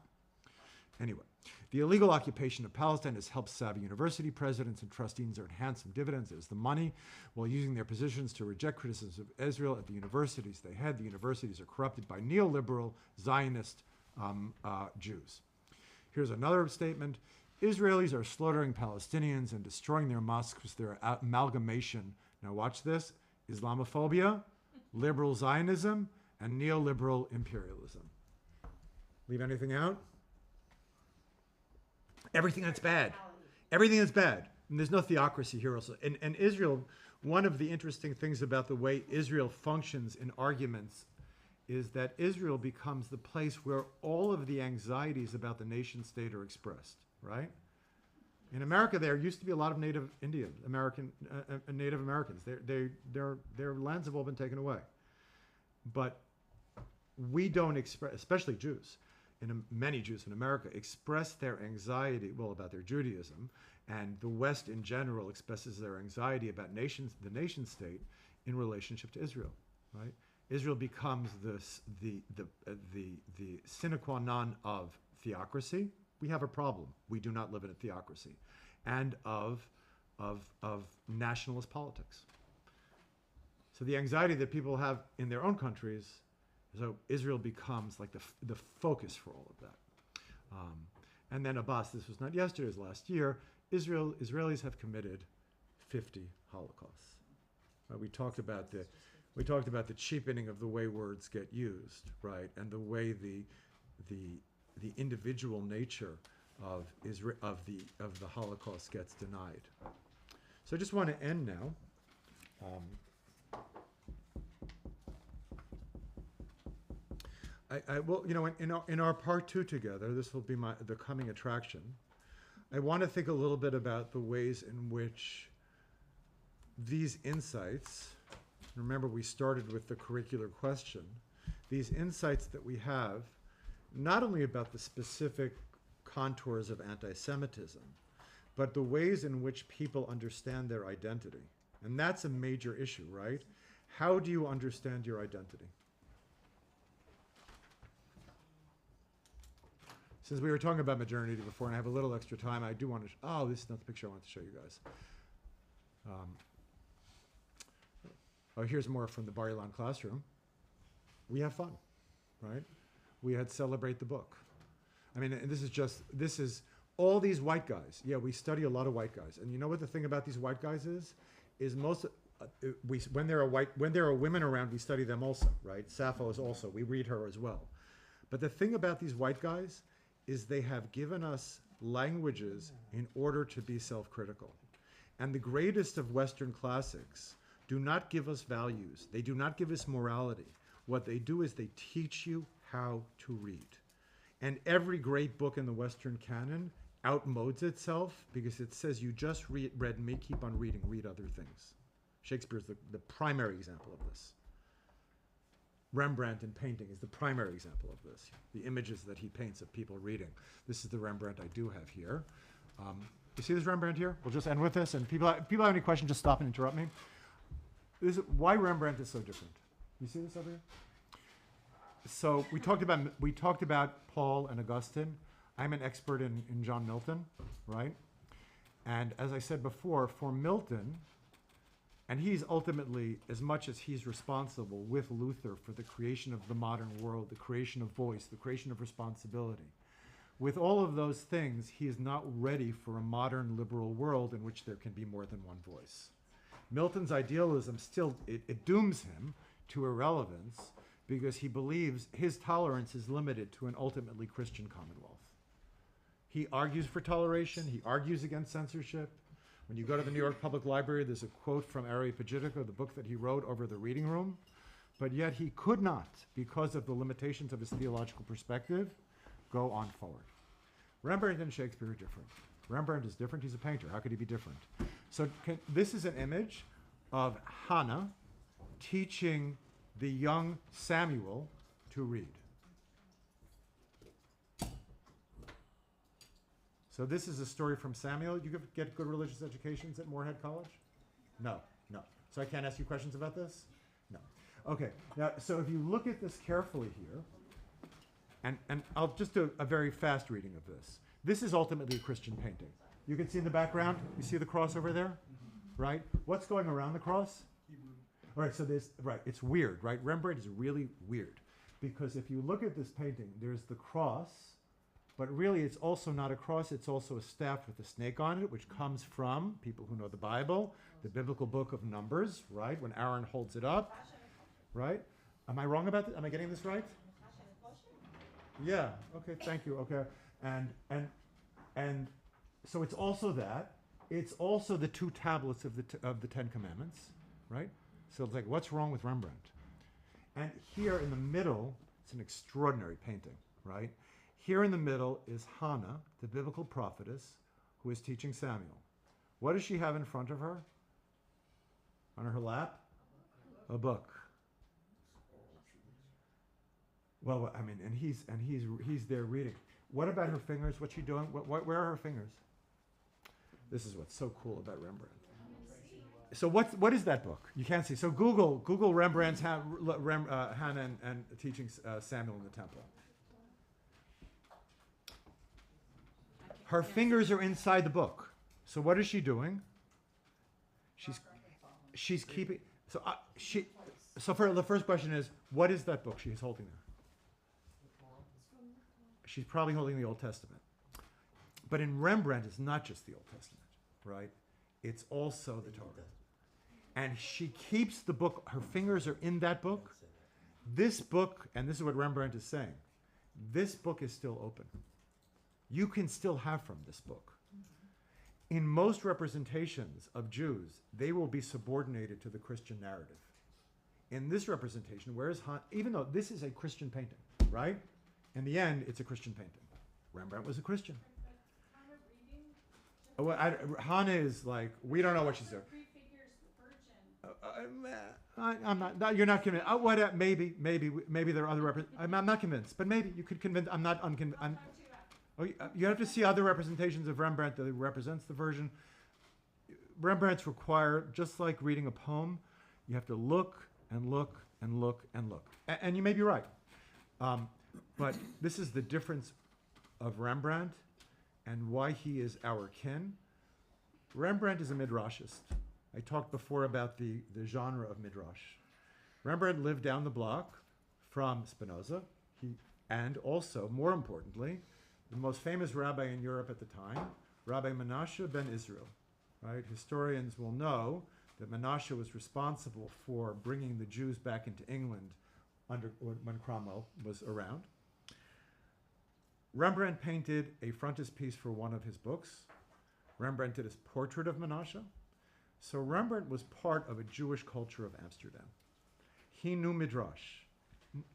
Anyway, the illegal occupation of Palestine has helped savvy university presidents and trustees earn handsome dividends as the money, while using their positions to reject criticism of Israel at the universities they had. The universities are corrupted by neoliberal Zionist Jews. Here's another statement. Israelis are slaughtering Palestinians and destroying their mosques with their amalgamation. Now watch this. Islamophobia, liberal Zionism, and neoliberal imperialism. Leave anything out? Everything that's bad. Everything that's bad. And there's no theocracy here also. And Israel, one of the interesting things about the way Israel functions in arguments is that Israel becomes the place where all of the anxieties about the nation state are expressed, right? In America, there used to be a lot of Native Indians, Native Americans. Their lands have all been taken away. But we don't express, especially Jews, many Jews in America, express their anxiety, well, about their Judaism, and the West in general expresses their anxiety about the nation state in relationship to Israel, right? Israel becomes the sine qua non of theocracy. We have a problem. We do not live in a theocracy, and of nationalist politics. So the anxiety that people have in their own countries, so Israel becomes like the focus for all of that. And then Abbas, this was not yesterday, it was last year, Israelis have committed 50 Holocausts. We talked about the cheapening of the way words get used, right, and the way the individual nature of the Holocaust gets denied. So I just want to end now. I will, in our part 2 together, this will be the coming attraction. I want to think a little bit about the ways in which these insights, remember we started with the curricular question, these insights that we have, not only about the specific contours of anti-Semitism, but the ways in which people understand their identity. And that's a major issue, right? How do you understand your identity? Since we were talking about modernity before, and I have a little extra time, I do want to, this is not the picture I want to show you guys. Here's more from the Bar Ilan classroom. We have fun, right? We had Celebrate the Book. I mean, and this is all these white guys. Yeah, we study a lot of white guys. And you know what the thing about these white guys is most, when there are women around, we study them also, right? Sappho is also, we read her as well. But the thing about these white guys is they have given us languages in order to be self-critical. And the greatest of Western classics do not give us values. They do not give us morality. What they do is they teach you how to read. And every great book in the Western canon outmodes itself because it says you just read me, keep on reading, read other things. Shakespeare's the primary example of this. Rembrandt in painting is the primary example of this. The images that he paints of people reading. This is the Rembrandt I do have here. You see this Rembrandt here? We'll just end with this. And people have any questions, just stop and interrupt me. This is why Rembrandt is so different. You see this over here? So we talked about Paul and Augustine. I'm an expert in John Milton, right? And as I said before, for Milton, and he's ultimately, as much as he's responsible with Luther for the creation of the modern world, the creation of voice, the creation of responsibility. With all of those things, he is not ready for a modern liberal world in which there can be more than one voice. Milton's idealism still, it dooms him to irrelevance because he believes his tolerance is limited to an ultimately Christian commonwealth. He argues for toleration, he argues against censorship. When you go to the New York Public Library, there's a quote from Areopagitica, the book that he wrote over the reading room, but yet he could not, because of the limitations of his theological perspective, go on forward. Rembrandt and Shakespeare are different. Rembrandt is different, he's a painter. How could he be different? So this is an image of Hannah teaching the young Samuel to read. So this is a story from Samuel. You get good religious educations at Moorhead College? No. So I can't ask you questions about this? No. Okay, now, so if you look at this carefully here, and I'll just do a very fast reading of this. This is ultimately a Christian painting. You can see in the background, you see the cross over there, right? What's going around the cross? All right, so it's weird, right? Rembrandt is really weird because if you look at this painting, there's the cross, but really it's also not a cross, it's also a staff with a snake on it, which comes from, people who know the Bible, the biblical book of Numbers, right? When Aaron holds it up, right? Am I wrong about this? Am I getting this right? Yeah, okay, thank you, okay. And so it's also that. It's also the two tablets of the Ten Commandments. right? So it's like, what's wrong with Rembrandt? And here in the middle, it's an extraordinary painting, right? Here in the middle is Hannah, the biblical prophetess, who is teaching Samuel. What does she have in front of her? On her lap? A book. Well, I mean, and he's there reading. What about her fingers? What's she doing? Where are her fingers? This is what's so cool about Rembrandt. So what is that book? You can't see. So Google Rembrandt's Hannah and teaching Samuel in the temple. Her fingers are inside the book. So what is she doing? She's keeping. So for the first question is, what is that book she's holding there? She's probably holding the Old Testament. But in Rembrandt, it's not just the Old Testament, right? It's also the Torah. And she keeps the book, her fingers are in that book. This book, and this is what Rembrandt is saying, this book is still open. You can still have from this book. In most representations of Jews, they will be subordinated to the Christian narrative. In this representation, whereas even though this is a Christian painting, right? In the end, it's a Christian painting. Rembrandt was a Christian. Hannah is like, we don't know what she's doing. I'm not. You're not convinced. Maybe there are other I'm not convinced, but maybe you could convince. I'm not unconvinced. You have to see other representations of Rembrandt that represents the version. Rembrandt's require, just like reading a poem, you have to look and look and look and look. And you may be right. But this is the difference of Rembrandt and why he is our kin. Rembrandt is a midrashist. I talked before about the genre of midrash. Rembrandt lived down the block from Spinoza, and also, more importantly, the most famous rabbi in Europe at the time, Rabbi Menashe ben Israel. Right? Historians will know that Menashe was responsible for bringing the Jews back into England when Cromwell was around. Rembrandt painted a frontispiece for one of his books. Rembrandt did his portrait of Menashe. So Rembrandt was part of a Jewish culture of Amsterdam. He knew midrash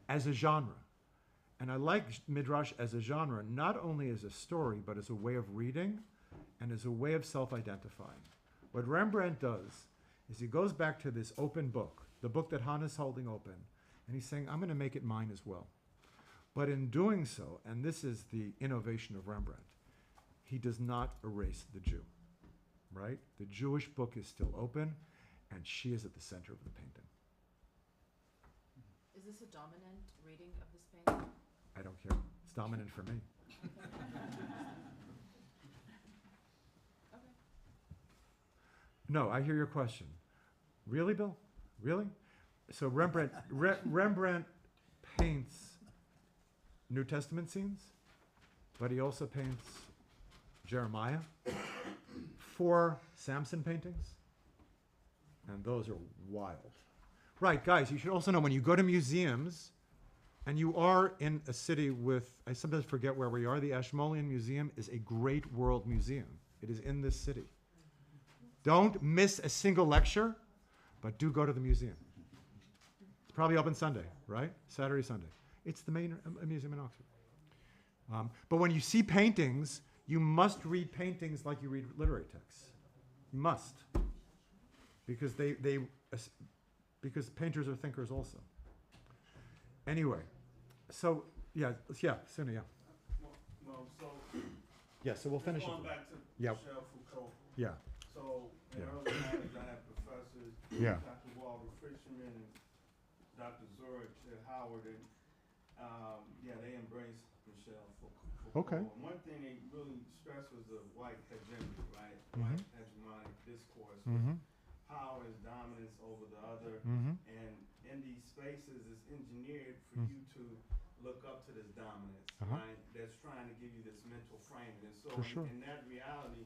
as a genre. And I like midrash as a genre, not only as a story, but as a way of reading and as a way of self-identifying. What Rembrandt does is he goes back to this open book, the book that Hannah's holding open, and he's saying, I'm going to make it mine as well. But in doing so, and this is the innovation of Rembrandt, he does not erase the Jew, right? The Jewish book is still open, and she is at the center of the painting. Is this a dominant reading of this painting? I don't care. It's dominant for me. Okay. No, I hear your question. Really, Bill? Really? So Rembrandt paints New Testament scenes, but he also paints Jeremiah, 4 Samson paintings, and those are wild. Right, guys, you should also know when you go to museums, and you are in a city with, I sometimes forget where we are, the Ashmolean Museum is a great world museum. It is in this city. Don't miss a single lecture, but do go to the museum. It's probably open Sunday, right? Saturday, Sunday. It's the main museum in Oxford. But when you see paintings, you must read paintings like you read literary texts. You must. Because because painters are thinkers also. Anyway, so, Suna, Yeah, so we'll finish it. Going back to Yeah. Michel Foucault. Yeah. So in Yeah. early 90s, I had professors, Yeah. Dr. Walter Frischman and Dr. Zurich at Howard, and they embraced Michel Foucault. Okay. And one thing they really stressed was the white hegemony, right? Mhm. White hegemonic discourse. Mm-hmm. Power is dominance over the other, Mm-hmm. and in these spaces, it's engineered for Mm. you to look up to this dominance, Uh-huh. right? That's trying to give you this mental framing. And so For sure. in that reality,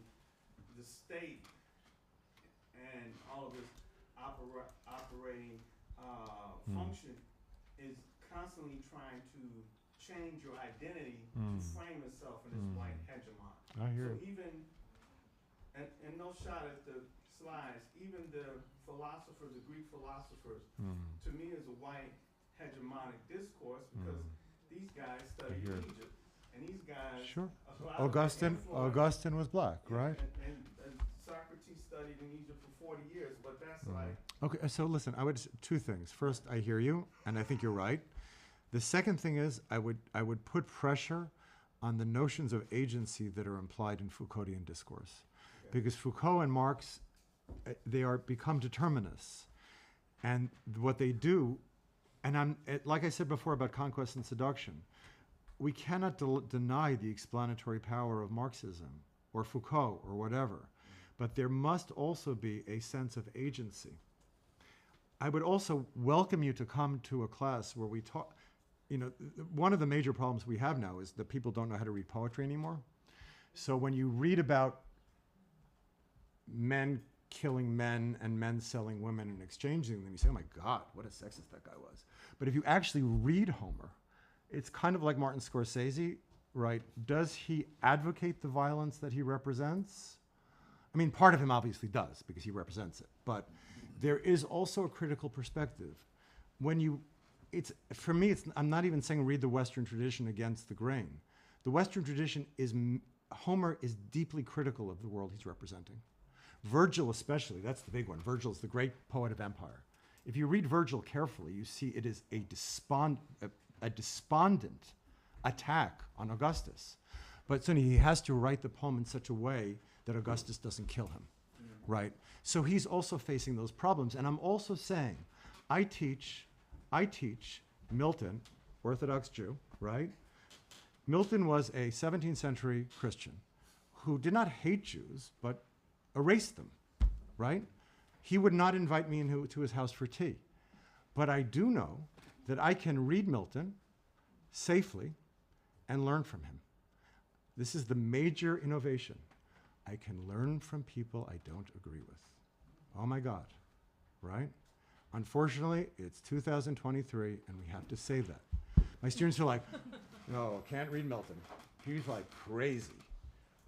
the state and all of this operating function is constantly trying to change your identity to frame itself in this white hegemon. I hear So it. even, and no shot at the slides, even the philosophers, the Greek philosophers, to me is a white hegemonic discourse because these guys studied hear in it. Egypt, and these guys, Sure. a lot of Augustine, their influence- Augustine was black, Yeah, right? and Socrates studied in Egypt for 40 years, but that's like, Okay, so listen, I would two things. First, I hear you, and I think you're right. The second thing is I would put pressure on the notions of agency that are implied in Foucauldian discourse, because Foucault and Marx, they are become determinists, and what they do, and like I said before about conquest and seduction, we cannot deny the explanatory power of Marxism or Foucault or whatever, but there must also be a sense of agency. I would also welcome you to come to a class where we talk. You know, one of the major problems we have now is that people don't know how to read poetry anymore. So when you read about men killing men and men selling women and exchanging them, you say, oh my God, what a sexist that guy was. But if you actually read Homer, it's kind of like Martin Scorsese, right? Does he advocate the violence that he represents? I mean, part of him obviously does because he represents it, but there is also a critical perspective. For me, I'm not even saying read the Western tradition against the grain. The Western tradition Homer is deeply critical of the world he's representing. Virgil especially, that's the big one. Virgil is the great poet of empire. If you read Virgil carefully, you see it is a despondent attack on Augustus. But so he has to write the poem in such a way that Augustus doesn't kill him, right? So he's also facing those problems. And I'm also saying, I teach Milton, Orthodox Jew, right? Milton was a 17th century Christian who did not hate Jews, but erased them, right? He would not invite me to his house for tea. But I do know that I can read Milton safely and learn from him. This is the major innovation. I can learn from people I don't agree with. Oh my God, right? Unfortunately, it's 2023, and we have to say that. My students are like, no, can't read Milton. He's like crazy,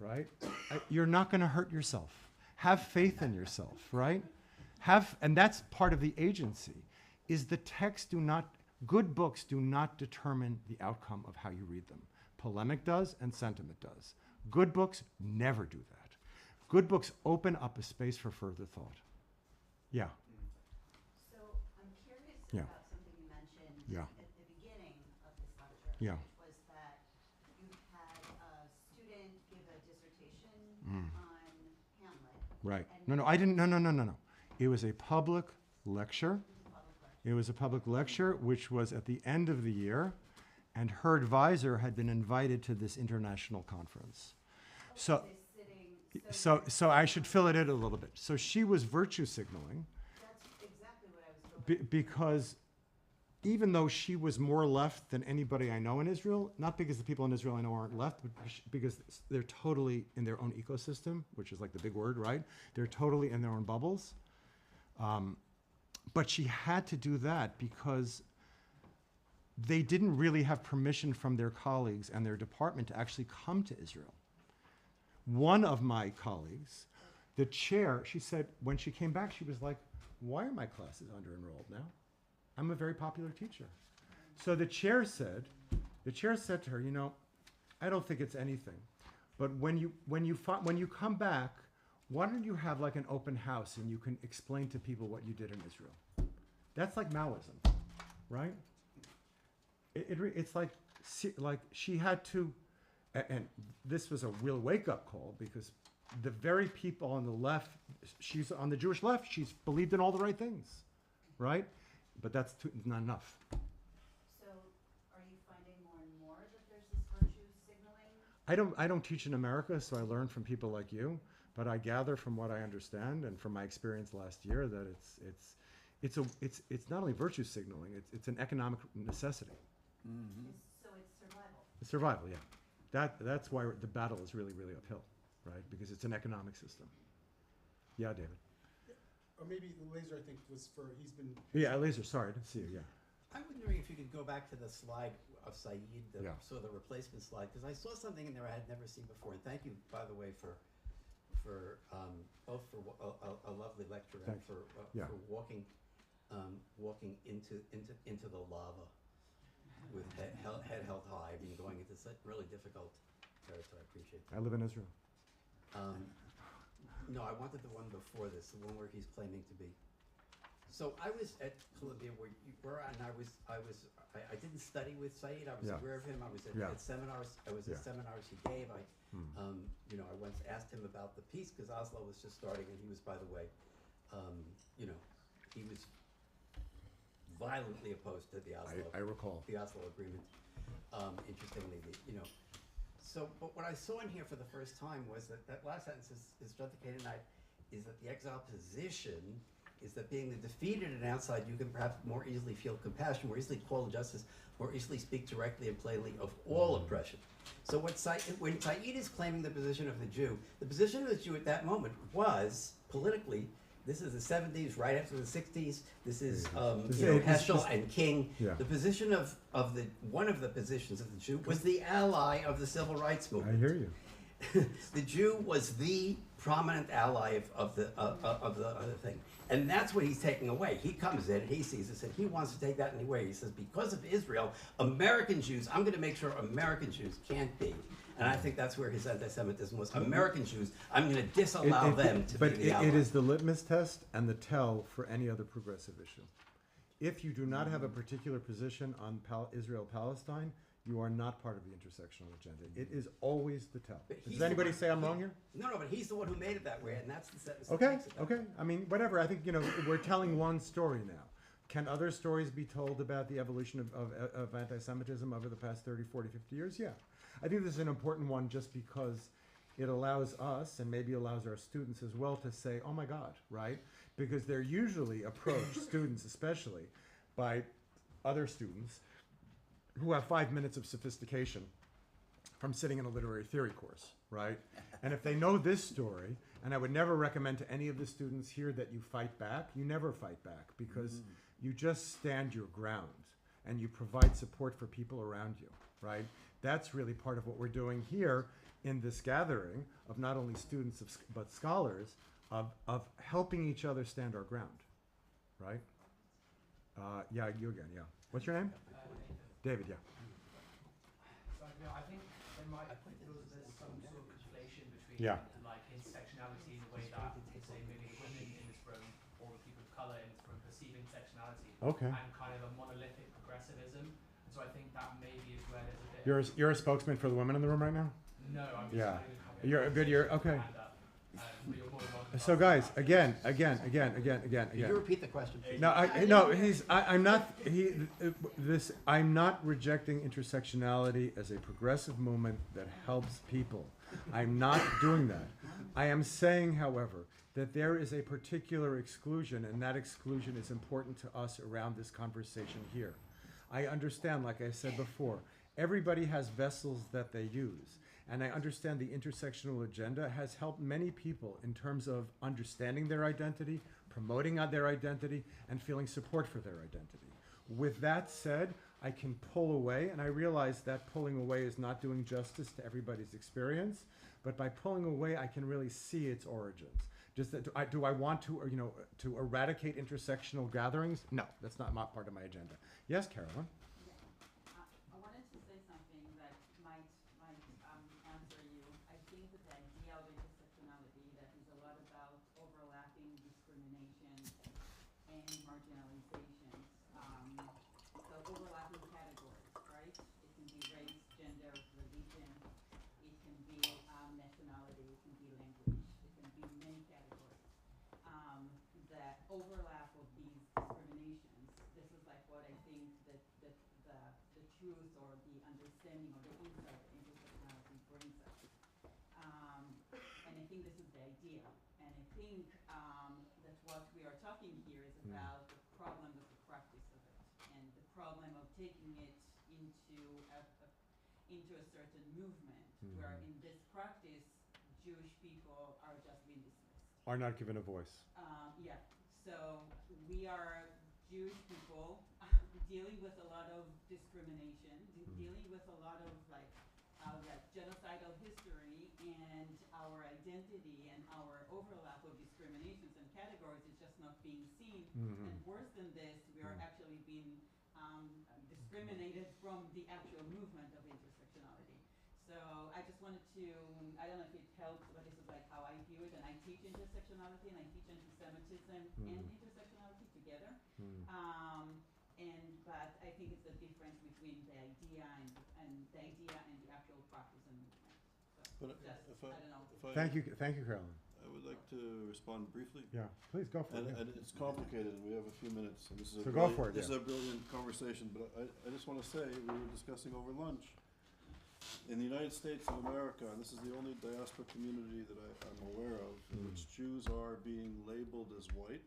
right? You're not going to hurt yourself. Have faith in yourself, right? And that's part of the agency, is the text good books do not determine the outcome of how you read them. Polemic does, and sentiment does. Good books never do that. Good books open up a space for further thought. Yeah. So I'm curious Yeah. about something you mentioned Yeah. at the beginning of this lecture. Yeah. Which was that you had a student give a dissertation on Hamlet. Right. And No, I didn't. No. It was a public lecture. It was a public lecture, which was at the end of the year, and her advisor had been invited to this international conference. So I should fill it in a little bit. So she was virtue signaling. That's exactly what I was hoping. Because even though she was more left than anybody I know in Israel, not because the people in Israel I know aren't left, but because they're totally in their own ecosystem, which is like the big word, right? They're totally in their own bubbles. But she had to do that because they didn't really have permission from their colleagues and their department to actually come to Israel. One of my colleagues, the chair, she said, when she came back, she was like, why are my classes under-enrolled now? I'm a very popular teacher. So the chair said to her, I don't think it's anything. But when you come back, why don't you have like an open house and you can explain to people what you did in Israel? That's like Maoism, right? It's like she had to, and this was a real wake-up call because the very people on the left, she's on the Jewish left, she's believed in all the right things, right? But that's not enough. So are you finding more and more that there's this virtue signaling? I don't teach in America, so I learn from people like you. But I gather from what I understand and from my experience last year that it's not only virtue signaling; it's an economic necessity. Mm-hmm. So it's survival. It's survival, yeah. That's why the battle is really, really uphill, right? Because it's an economic system. Yeah, David. Or maybe Laser, I think, he's been... Yeah, Laser, sorry, I didn't see you, yeah. I'm wondering if you could go back to the slide of Saeed, Yeah. the replacement slide, because I saw something in there I had never seen before. And thank you, by the way, for both for a lovely lecture and Thanks. Yeah. for walking into the lava with head held high. I mean, going into such really difficult territory. I appreciate that. I live in Israel. No, I wanted the one before this, the one where he's claiming to be. So I was at Columbia where you were, and I didn't study with Said. I was Yeah. aware of him. I was at seminars. I was at seminars he gave. I once asked him about the peace because Oslo was just starting, and he was, by the way, he was violently opposed to the Oslo. I recall the Oslo agreement. Interestingly, So, but what I saw in here for the first time was that last sentence is Night, is that the exile position is that being the defeated and outside, you can perhaps more easily feel compassion, more easily call injustice, more easily speak directly and plainly of all oppression. So when Said is claiming the position of the Jew, the position of the Jew at that moment was, politically, this is the 70s, right after the 60s. This is Heschel and King. Yeah. The position of one of the positions of the Jew was the ally of the civil rights movement. I hear you. The Jew was the prominent ally of the other thing, and that's what he's taking away. He comes in and he sees this and he wants to take that away. He says, because of Israel, American Jews, I'm going to make sure American Jews can't be. And I think that's where his anti-Semitism was. American Jews, I'm going to disallow them to be the ally. But it is the litmus test and the tell for any other progressive issue. If you do not have a particular position on Israel-Palestine, you are not part of the intersectional agenda. It is always the tell. Does anybody say I'm wrong here? No, but he's the one who made it that way, and that's the sentence. Okay. I mean, whatever. I think, we're telling one story now. Can other stories be told about the evolution of anti-Semitism over the past 30, 40, 50 years? Yeah. I think this is an important one just because it allows us, and maybe allows our students as well, to say, oh my God, right? Because they're usually approached, students especially, by other students who have 5 minutes of sophistication from sitting in a literary theory course, right? And if they know this story, and I would never recommend to any of the students here that you fight back, you never fight back, because you just stand your ground and you provide support for people around you, right? That's really part of what we're doing here in this gathering of not only students but scholars, of helping each other stand our ground, right? Yeah, you again, yeah. What's your name? David, yeah. So, I think there's some sort of conflation between like intersectionality in the way that, say, maybe the women in this room or the people of color in this room perceive intersectionality, and kind of a monolithic progressivism. And so I think that maybe is where there's a bit. You're a spokesman for the women in the room right now? No, I'm just okay. So guys, again. Can you repeat the question, please? I'm not rejecting intersectionality as a progressive movement that helps people. I'm not doing that. I am saying, however, that there is a particular exclusion, and that exclusion is important to us around this conversation here. I understand, like I said before, everybody has vessels that they use. And I understand the intersectional agenda has helped many people in terms of understanding their identity, promoting their identity, and feeling support for their identity. With that said, I can pull away, and I realize that pulling away is not doing justice to everybody's experience, but by pulling away, I can really see its origins. Just that, do I want to, to eradicate intersectional gatherings? No, that's not part of my agenda. Yes, Carolyn? I wanted to say something that might answer you. I think that the idea of intersectionality, that is a lot about overlapping discrimination and marginalization. So overlapping categories, right? It can be race, gender, religion. It can be nationality. It can be language. It can be many categories. The overlap of these discriminations, this is like what I think that the truth or the understanding or the insight that intersectionality brings us. And I think this is the idea. And I think that what we are talking here is about the problem of the practice of it, and the problem of taking it into a certain movement, where in this practice, Jewish people are just being dismissed. Are not given a voice. So we are Jewish people dealing with a lot of discrimination, dealing with a lot of like genocidal history, and a our identity and our overlap of discriminations and categories is just not being seen. Mhm. And worse than this, we are actually being discriminated from the actual movement of intersectionality. So I just wanted to, I don't know if it helps, but this is like how I view it, and I teach intersectionality and I teach antisemitism and intersectionality together. But I think it's the difference between the idea and the idea and the actual practice and movement. So But just, if I, I don't know. if I, Thank you, Carolyn. I would like to respond briefly. Yeah, please go for it. And it's complicated, and we have a few minutes, and this is a So go for it, this is yeah. a brilliant conversation, but I just wanna say, we were discussing over lunch, in the United States of America, and this is the only diaspora community that I'm aware of, in which Jews are being labeled as white,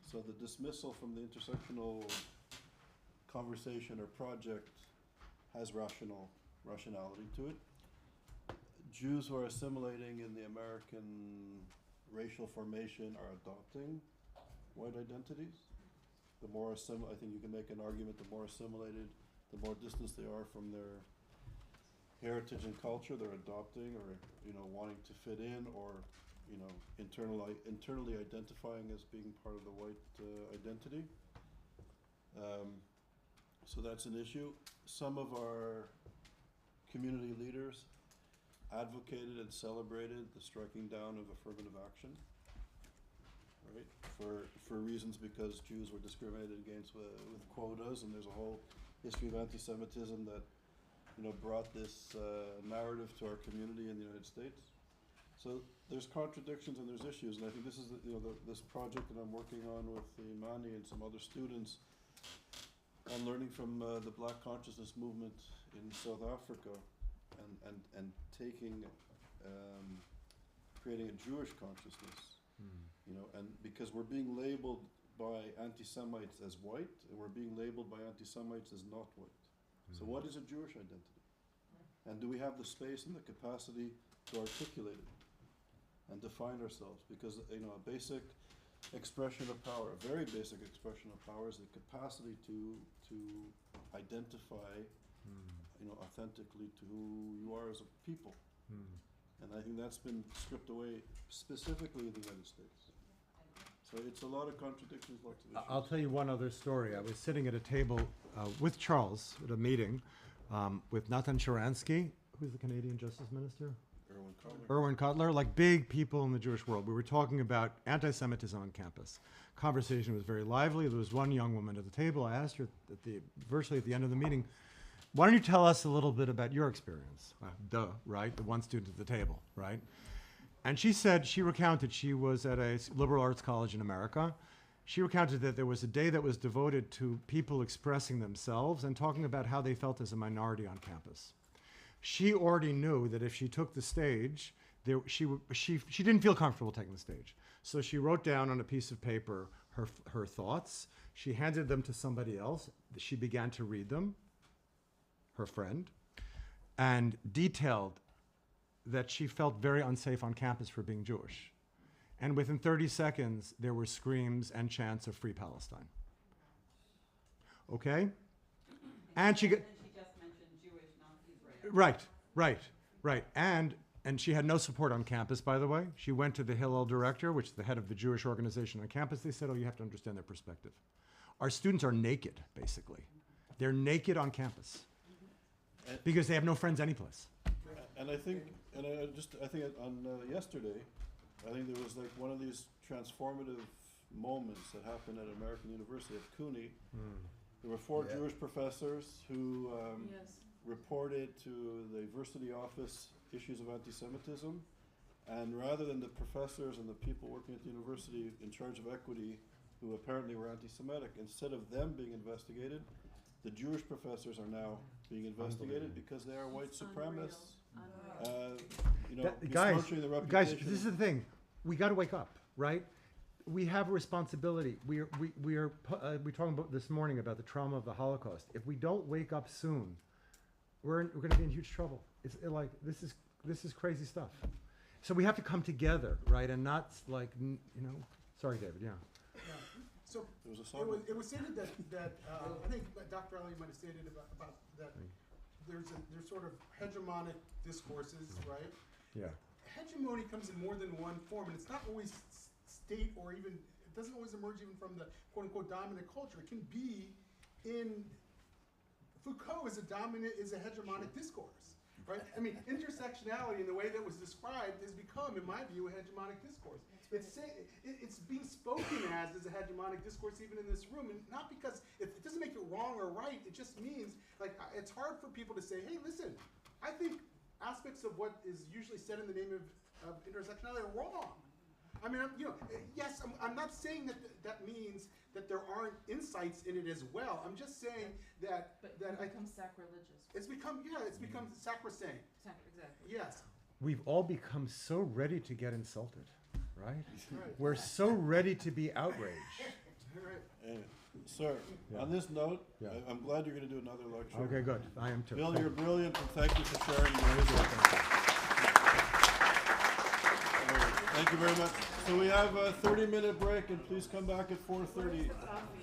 so the dismissal from the intersectional conversation or project has rationality to it. Jews who are assimilating in the American racial formation are adopting white identities. The more I think you can make an argument, the more assimilated, the more distance they are from their heritage and culture, they're adopting or, wanting to fit in or, internally identifying as being part of the white identity. So that's an issue. Some of our community leaders advocated and celebrated the striking down of affirmative action, right? For reasons because Jews were discriminated against with quotas, and there's a whole history of anti-Semitism that, brought this narrative to our community in the United States. So there's contradictions and there's issues, and I think this is this project that I'm working on with Imani and some other students. I'm learning from the Black consciousness movement in South Africa, and taking, creating a Jewish consciousness, and because we're being labeled by anti-Semites as white, and we're being labeled by anti-Semites as not white. So what is a Jewish identity? And do we have the space and the capacity to articulate it and define ourselves? Because, a basic expression of power, a very basic expression of power is the capacity to identify, authentically to who you are as a people. And I think that's been stripped away specifically in the United States. So it's a lot of contradictions, lots of issues. I'll tell you one other story. I was sitting at a table with Charles at a meeting with Nathan Sharansky, who's the Canadian Justice Minister? Erwin Cutler, like big people in the Jewish world. We were talking about anti-Semitism on campus. Conversation was very lively. There was one young woman at the table. I asked her virtually at the end of the meeting, why don't you tell us a little bit about your experience? Right? The one student at the table, right? And she said, she recounted, she was at a liberal arts college in America. She recounted that there was a day that was devoted to people expressing themselves and talking about how they felt as a minority on campus. She already knew that if she took the stage, she didn't feel comfortable taking the stage. So she wrote down on a piece of paper her thoughts. She handed them to somebody else. She began to read them, her friend, and detailed that she felt very unsafe on campus for being Jewish. And within 30 seconds, there were screams and chants of Free Palestine. Okay? And she just mentioned Jewish, not Israel. Right. And she had no support on campus, by the way. She went to the Hillel director, which is the head of the Jewish organization on campus. They said, you have to understand their perspective. Our students are naked, basically. They're naked on campus because they have no friends anyplace. And I think on yesterday, I think there was like one of these transformative moments that happened at American University at CUNY. There were 4 Jewish professors who reported to the diversity office issues of anti-Semitism, and rather than the professors and the people working at the university in charge of equity who apparently were anti-Semitic, instead of them being investigated, the Jewish professors are now being investigated because they are white supremacists. Guys, this is the thing. We got to wake up, right? We have a responsibility. We're talking about this morning about the trauma of the Holocaust. If we don't wake up soon, we're going to be in huge trouble. It's like this is crazy stuff. So we have to come together, right? And not like Sorry, David. Yeah. So it was stated that I think Dr. Ali might have stated about that there's sort of hegemonic discourses, right? Yeah. hegemony comes in more than one form, and it's not always state or even, it doesn't always emerge even from the quote-unquote dominant culture. It can be in, Foucault is a hegemonic discourse, right? I mean, intersectionality in the way that was described has become, in my view, a hegemonic discourse. It's being spoken as a hegemonic discourse even in this room, and not because, it doesn't make it wrong or right, it just means, like, it's hard for people to say, hey, listen, I think aspects of what is usually said in the name of intersectionality are wrong. I mean, yes, I'm not saying that means that there aren't insights in it as well. I'm just saying that But that it becomes sacrilegious. it's become sacrosanct. Exactly. Yes. We've all become so ready to get insulted, right? Right. We're so ready to be outraged. Right. Anyway, sir, Yeah. on this note, Yeah. I'm glad you're gonna do another lecture. Okay, good. I am too. Bill, Thank you're you. brilliant, and thank you for sharing your Very good. wisdom. Thank you. All right, thank you very much. So we have a 30-minute break, and please come back at 4:30. Coffee.